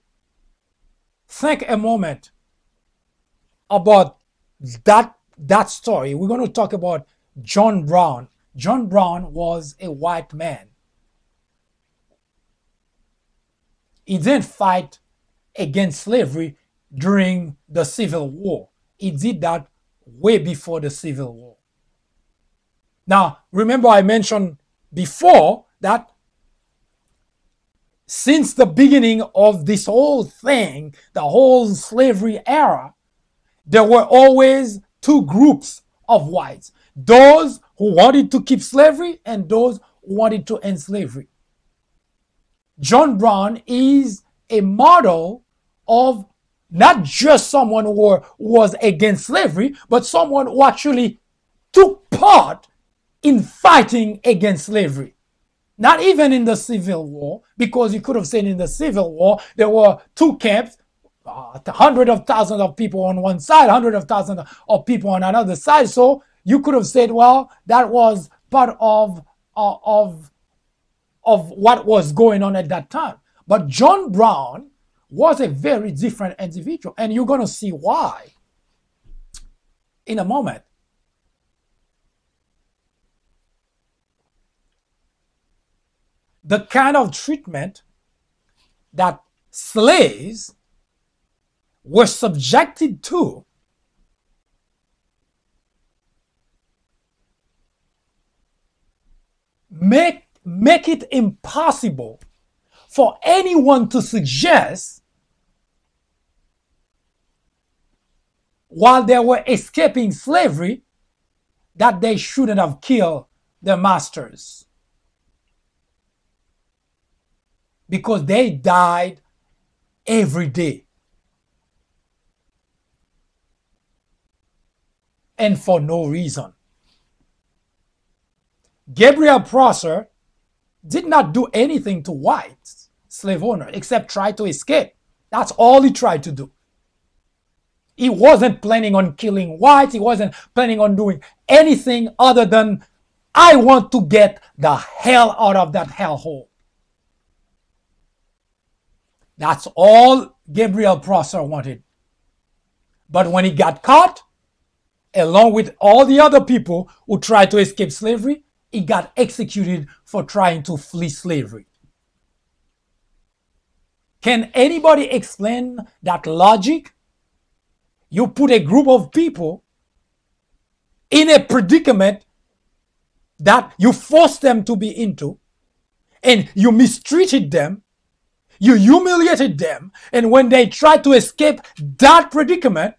think a moment about that story. We're going to talk about John Brown. John Brown was a white man. He didn't fight against slavery during the Civil War. He did that way before the Civil War. Now, remember I mentioned before that since the beginning of this whole thing, the whole slavery era, there were always two groups of whites. Those who wanted to keep slavery and those who wanted to end slavery. John Brown is a model of not just someone who was against slavery, but someone who actually took part in fighting against slavery. Not even in the Civil War, because you could have said in the Civil War, there were two camps, hundreds of thousands of people on one side, hundreds of thousands of people on another side. So you could have said, well, that was part of what was going on at that time. But John Brown was a very different individual, and you're going to see why in a moment. The kind of treatment that slaves were subjected to make it impossible for anyone to suggest while they were escaping slavery that they shouldn't have killed their masters, because they died every day and for no reason. Gabriel Prosser did not do anything to white slave owners except try to escape. That's all he tried to do. He wasn't planning on killing whites. He wasn't planning on doing anything other than, I want to get the hell out of that hellhole. That's all Gabriel Prosser wanted. But when he got caught, along with all the other people who tried to escape slavery, he got executed for trying to flee slavery. Can anybody explain that logic? You put a group of people in a predicament that you forced them to be into, and you mistreated them, you humiliated them, and when they tried to escape that predicament,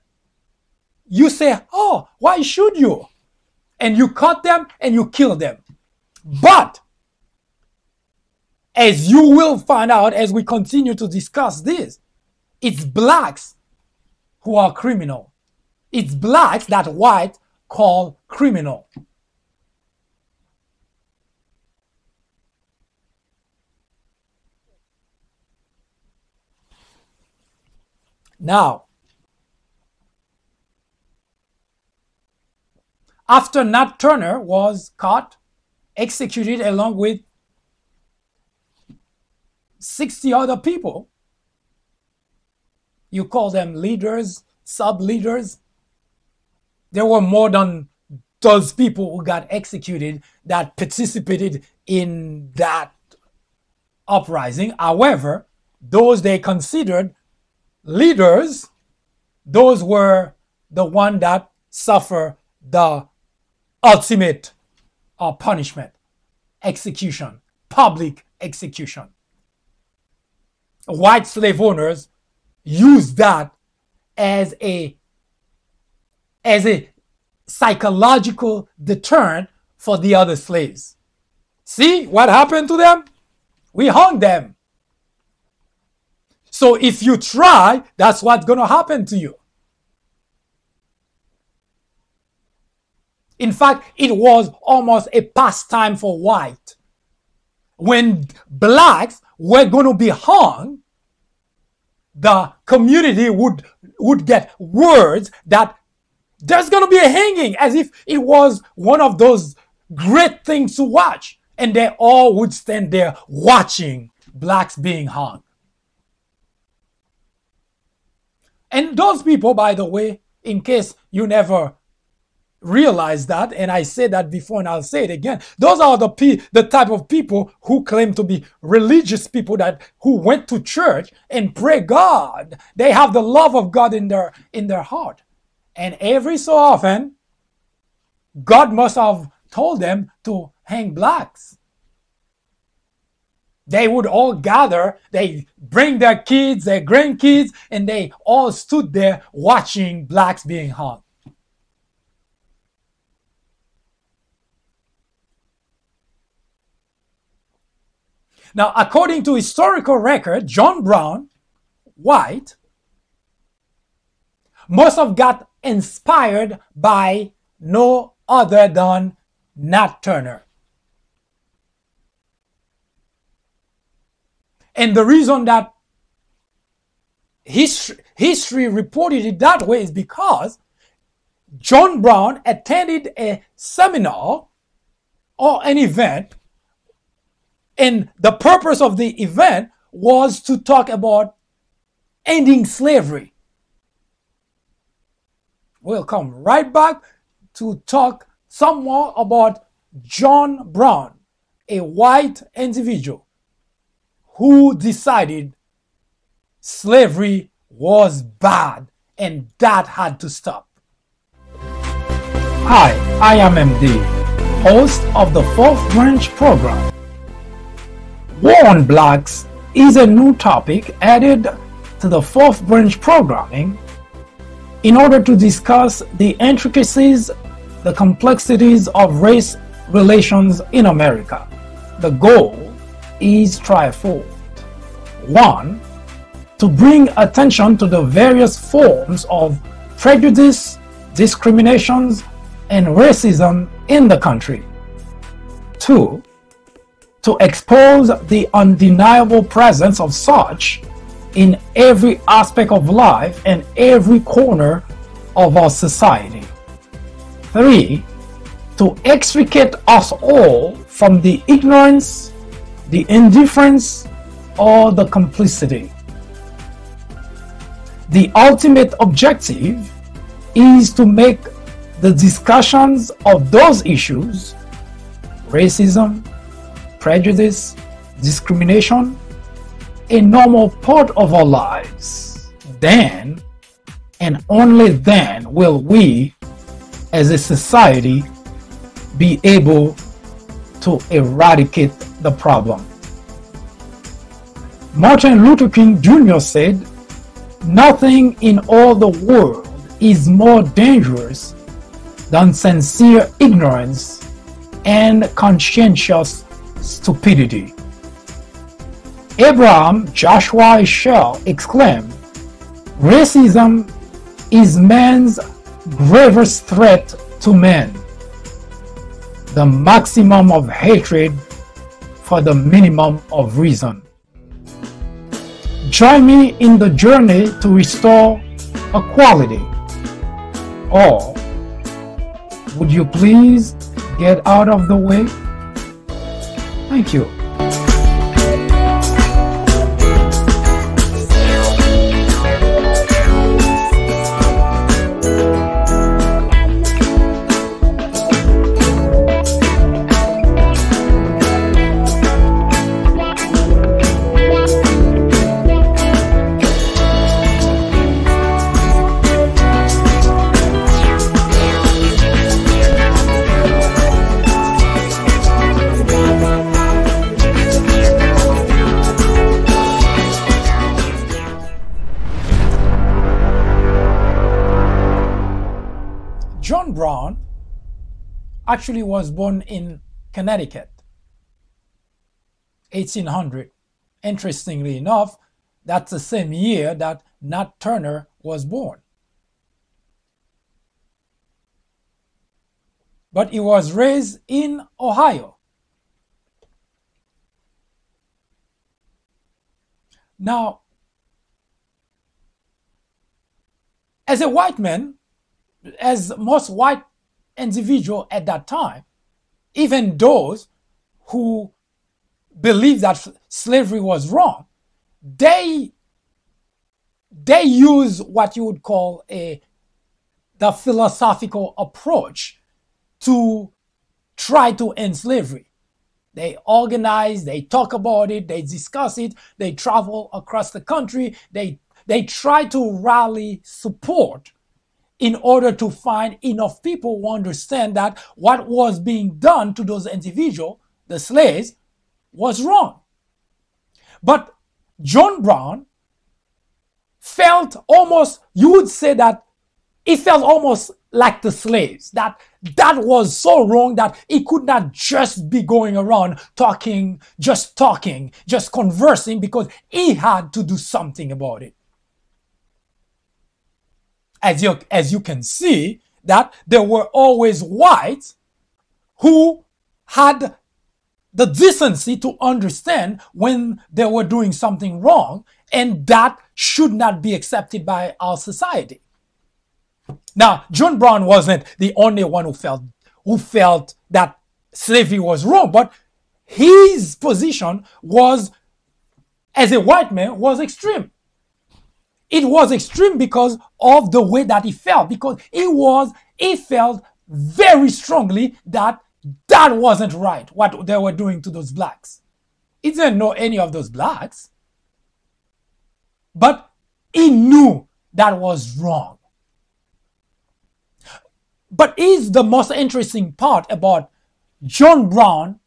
you say, oh, why should you? And you caught them and you kill them. But, as you will find out as we continue to discuss this, it's blacks who are criminal. It's blacks that white call criminal. Now, after Nat Turner was caught, executed along with 60 other people. You call them leaders, sub-leaders. There were more than those people who got executed that participated in that uprising. However, those they considered leaders, those were the one that suffer the ultimate punishment, execution, public execution. White slave owners used that as a psychological deterrent for the other slaves. See what happened to them? We hung them. So if you try, that's what's going to happen to you. In fact, it was almost a pastime for white. When blacks were going to be hung, the community would get words that there's going to be a hanging, as if it was one of those great things to watch. And they all would stand there watching blacks being hung. And those people, by the way, in case you never realize that, and I said that before and I'll say it again, those are the type of people who claim to be religious people who went to church and pray God. They have the love of God in their heart. And every so often, God must have told them to hang blacks. They would all gather, they bring their kids, their grandkids, and they all stood there watching blacks being hung. Now, according to historical record, John Brown, white, must have got inspired by no other than Nat Turner. And the reason that history reported it that way is because John Brown attended a seminar or an event, and the purpose of the event was to talk about ending slavery. We'll come right back to talk some more about John Brown, a white individual who decided slavery was bad and that had to stop. Hi, I am MD, host of the Fourth Branch program. War on Blacks is a new topic added to the Fourth Branch programming in order to discuss the intricacies, the complexities of race relations in America. The goal is threefold. 1. To bring attention to the various forms of prejudice, discriminations, and racism in the country. 2. To expose the undeniable presence of such in every aspect of life and every corner of our society. 3. To extricate us all from the ignorance, the indifference, or the complicity. The ultimate objective is to make the discussions of those issues, racism, prejudice, discrimination, a normal part of our lives. Then, and only then, will we, as a society, be able to eradicate the problem. Martin Luther King Jr. said, "Nothing in all the world is more dangerous than sincere ignorance and conscientious stupidity." Abraham Joshua Heschel exclaimed, "Racism is man's gravest threat to man, the maximum of hatred for the minimum of reason." Join me in the journey to restore equality, or Would you please get out of the way? Thank you. John Brown actually was born in Connecticut, 1800. Interestingly enough, that's the same year that Nat Turner was born. But he was raised in Ohio. Now, as a white man, as most white individuals at that time, even those who believed that slavery was wrong, they use what you would call the philosophical approach to try to end slavery. They organize, they talk about it, they discuss it, they travel across the country, they try to rally support in order to find enough people who understand that what was being done to those individuals, the slaves, was wrong. But John Brown felt almost, you would say that he felt almost like the slaves, that was so wrong that he could not just be going around talking, just conversing, because he had to do something about it. As you can see, that there were always whites who had the decency to understand when they were doing something wrong, and that should not be accepted by our society. Now, John Brown wasn't the only one who felt that slavery was wrong, but his position was, as a white man, was extreme. It was extreme because of the way that he felt, because he felt very strongly that wasn't right, what they were doing to those blacks. He didn't know any of those blacks, but he knew that was wrong. But is the most interesting part about John Brown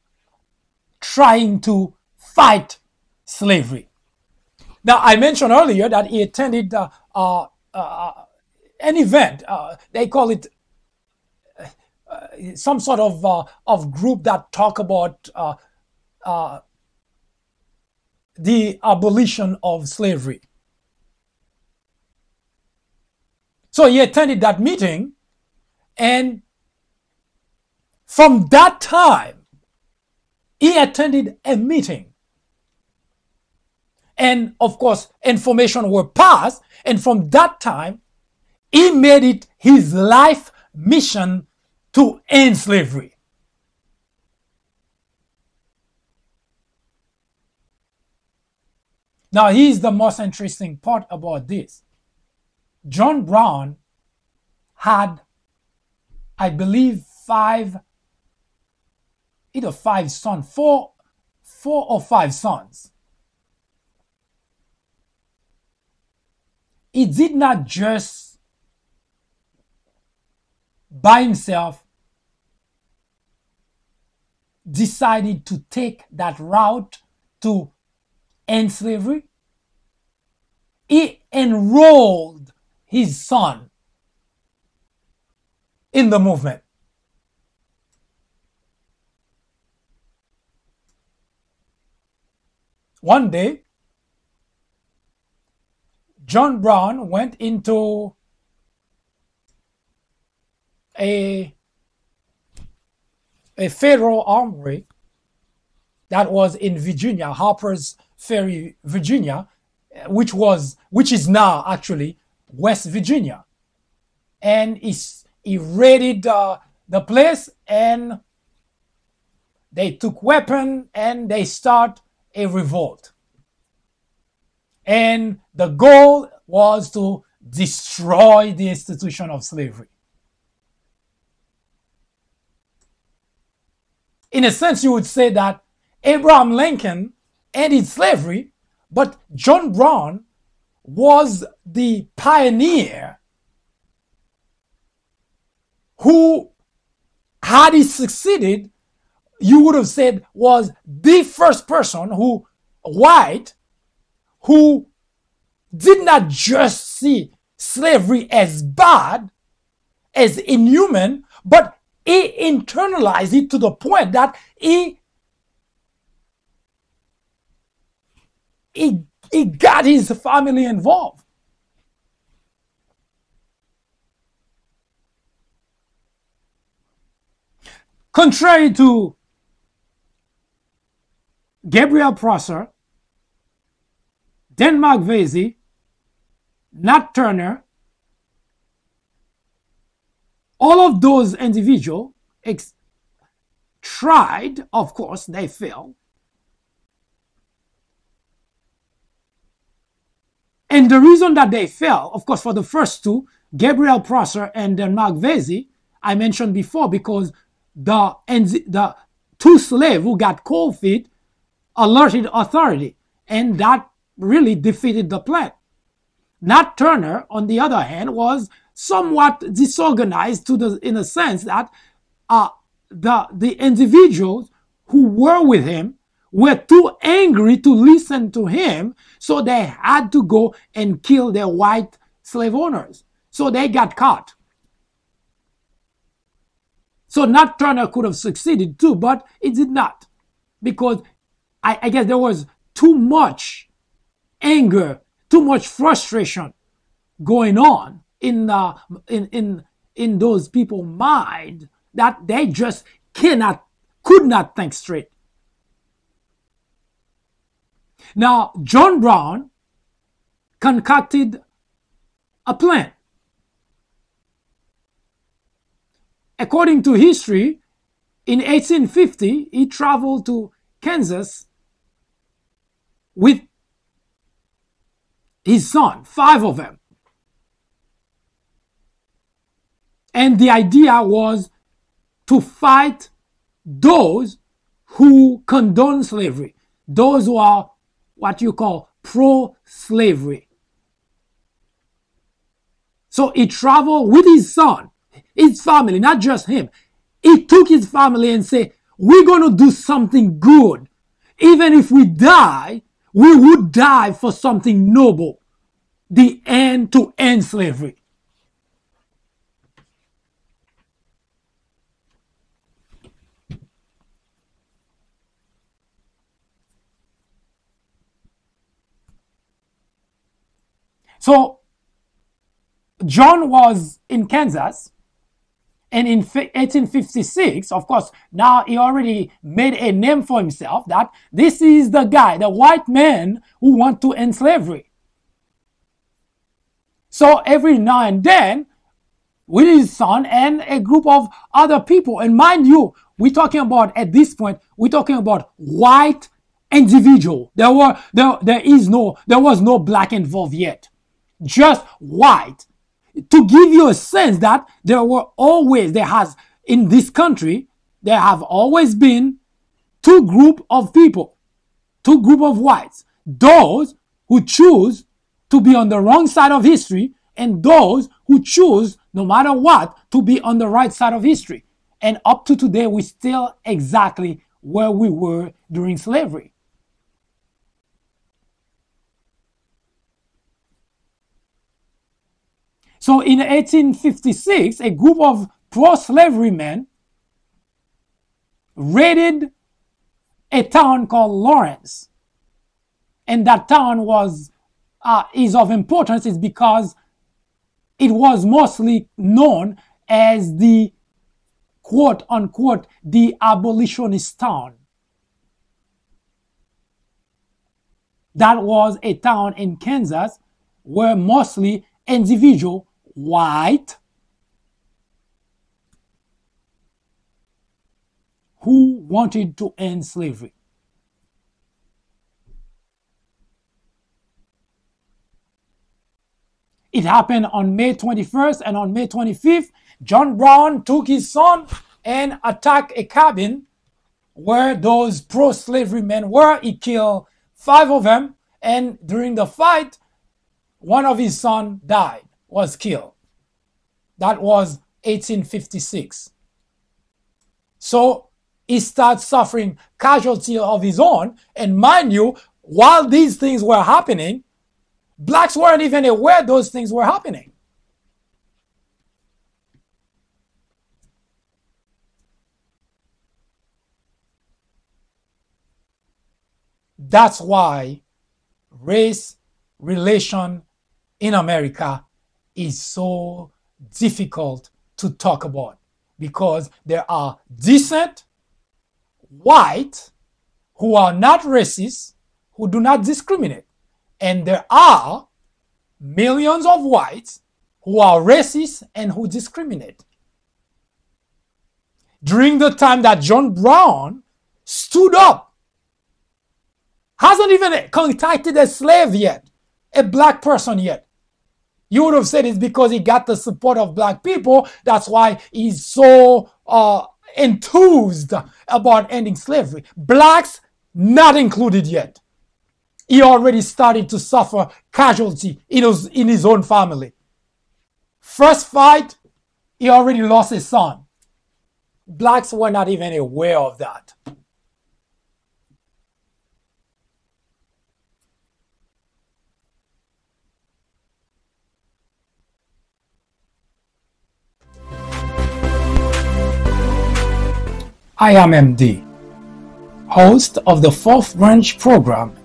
trying to fight slavery. Now, I mentioned earlier that he attended an event. They call it some sort of group that talk about the abolition of slavery. So he attended that meeting, and from that time, he attended a meeting. And of course, information were passed, and from that time, he made it his life mission to end slavery. Now, here's the most interesting part about this. John Brown had, I believe, four or five sons. He did not just by himself decided to take that route to end slavery. He enrolled his son in the movement. One day, John Brown went into a federal armory that was in Virginia, Harper's Ferry, Virginia, which is now actually West Virginia. And he raided the place and they took weapon and they start a revolt. And the goal was to destroy the institution of slavery. In a sense, you would say that Abraham Lincoln ended slavery, but John Brown was the pioneer who, had he succeeded, you would have said was the first person white, who did not just see slavery as bad, as inhuman, but he internalized it to the point that he got his family involved. Contrary to Gabriel Prosser, Denmark Vesey, Nat Turner, all of those individuals tried, of course, they failed. And the reason that they failed, of course, for the first two, Gabriel Prosser and Denmark Vesey, I mentioned before, because the two slaves who got cold feet alerted authority, and that really defeated the plan. Nat Turner, on the other hand, was somewhat disorganized in a sense that the individuals who were with him were too angry to listen to him, so they had to go and kill their white slave owners. So they got caught. So Nat Turner could have succeeded too, but it did not, because I guess there was too much anger, too much frustration going on in those people's mind that they just could not think straight. Now, John Brown concocted a plan. According to history, in 1850, he traveled to Kansas with his son, 5 of them. And the idea was to fight those who condone slavery, those who are what you call pro-slavery. So he traveled with his son, his family, not just him. He took his family and said, we're going to do something good. Even if we die, we would die for something noble, the end to end slavery. So John was in Kansas, and in 1856, of course, now he already made a name for himself that this is the guy, the white man who wants to end slavery. So every now and then, with his son and a group of other people, and mind you, we're talking about, at this point, we're talking about white individual. There was no black involved yet. Just white. To give you a sense that there in this country, there have always been two groups of people, two groups of whites. Those who choose to be on the wrong side of history, and those who choose, no matter what, to be on the right side of history. And up to today, we're still exactly where we were during slavery. So in 1856, a group of pro-slavery men raided a town called Lawrence. And that town is of importance is because it was mostly known as the quote unquote the abolitionist town. That was a town in Kansas where mostly individual white who wanted to end slavery. It happened on May 21st, and on May 25th, John Brown took his son and attacked a cabin where those pro-slavery men were. He killed 5 of them, and during the fight, one of his sons died, was killed. That was 1856. So he starts suffering casualty of his own, and mind you, while these things were happening, blacks weren't even aware those things were happening. That's why race relation in America is so difficult to talk about, because there are decent white who are not racist, who do not discriminate. And there are millions of whites who are racist and who discriminate. During the time that John Brown stood up, hasn't even contacted a slave yet, a black person yet. You would have said it's because he got the support of black people. That's why he's so enthused about ending slavery. Blacks not included yet. He already started to suffer casualty in his own family. First fight, he already lost his son. Blacks were not even aware of that. I am MD, host of the 4th Branch program,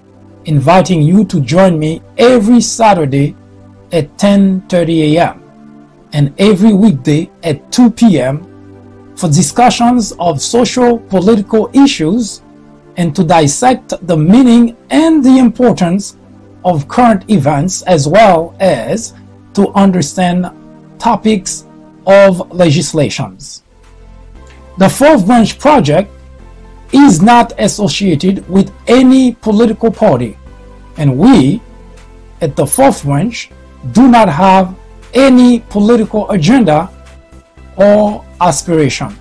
inviting you to join me every Saturday at 10:30 a.m. and every weekday at 2 p.m. for discussions of social political issues and to dissect the meaning and the importance of current events, as well as to understand topics of legislations. The 4th Branch Project is not associated with any political party, and we at the 4th Branch do not have any political agenda or aspiration.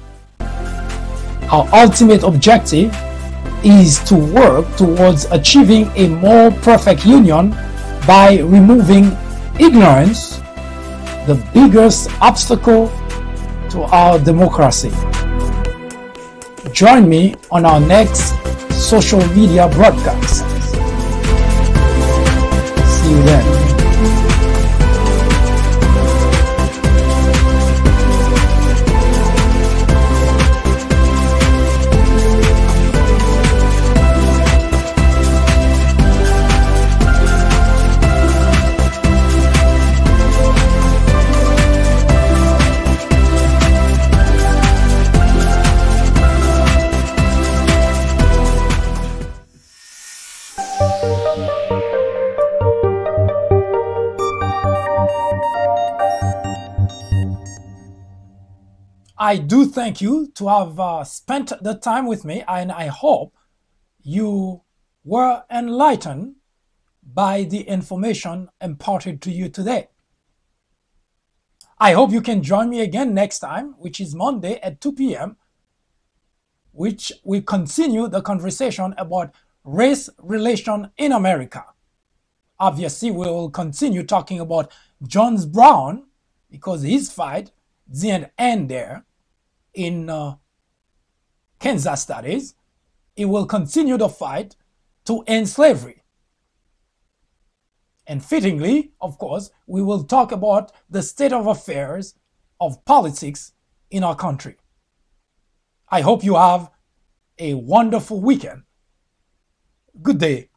Our ultimate objective is to work towards achieving a more perfect union by removing ignorance, the biggest obstacle to our democracy. Join me on our next social media broadcast. See you then. I do thank you to have spent the time with me, and I hope you were enlightened by the information imparted to you today. I hope you can join me again next time, which is Monday at 2 p.m., which we continue the conversation about race relation in America. Obviously, we will continue talking about John Brown, because his fight didn't end there in Kansas, that is. He will continue the fight to end slavery. And fittingly, of course, we will talk about the state of affairs of politics in our country. I hope you have a wonderful weekend. Good day.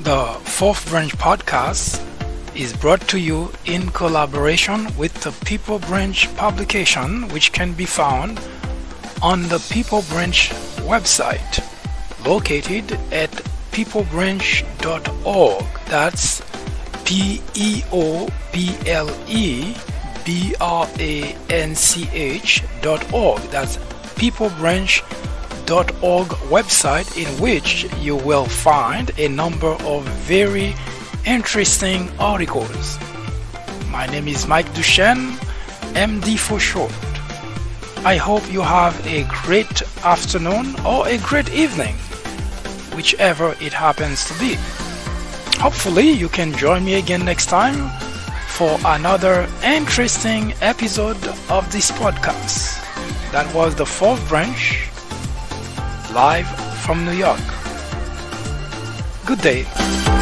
The 4th Branch podcast is brought to you in collaboration with the People Branch publication, which can be found on the People Branch website, located at peoplebranch.org. That's peoplebranch.org. That's peoplebranch.org website, in which you will find a number of very interesting articles. My name is Mike Duchesne, MD for short. I hope you have a great afternoon or a great evening, whichever it happens to be. Hopefully you can join me again next time for another interesting episode of this podcast. That was the Fourth Branch, live from New York. Good day.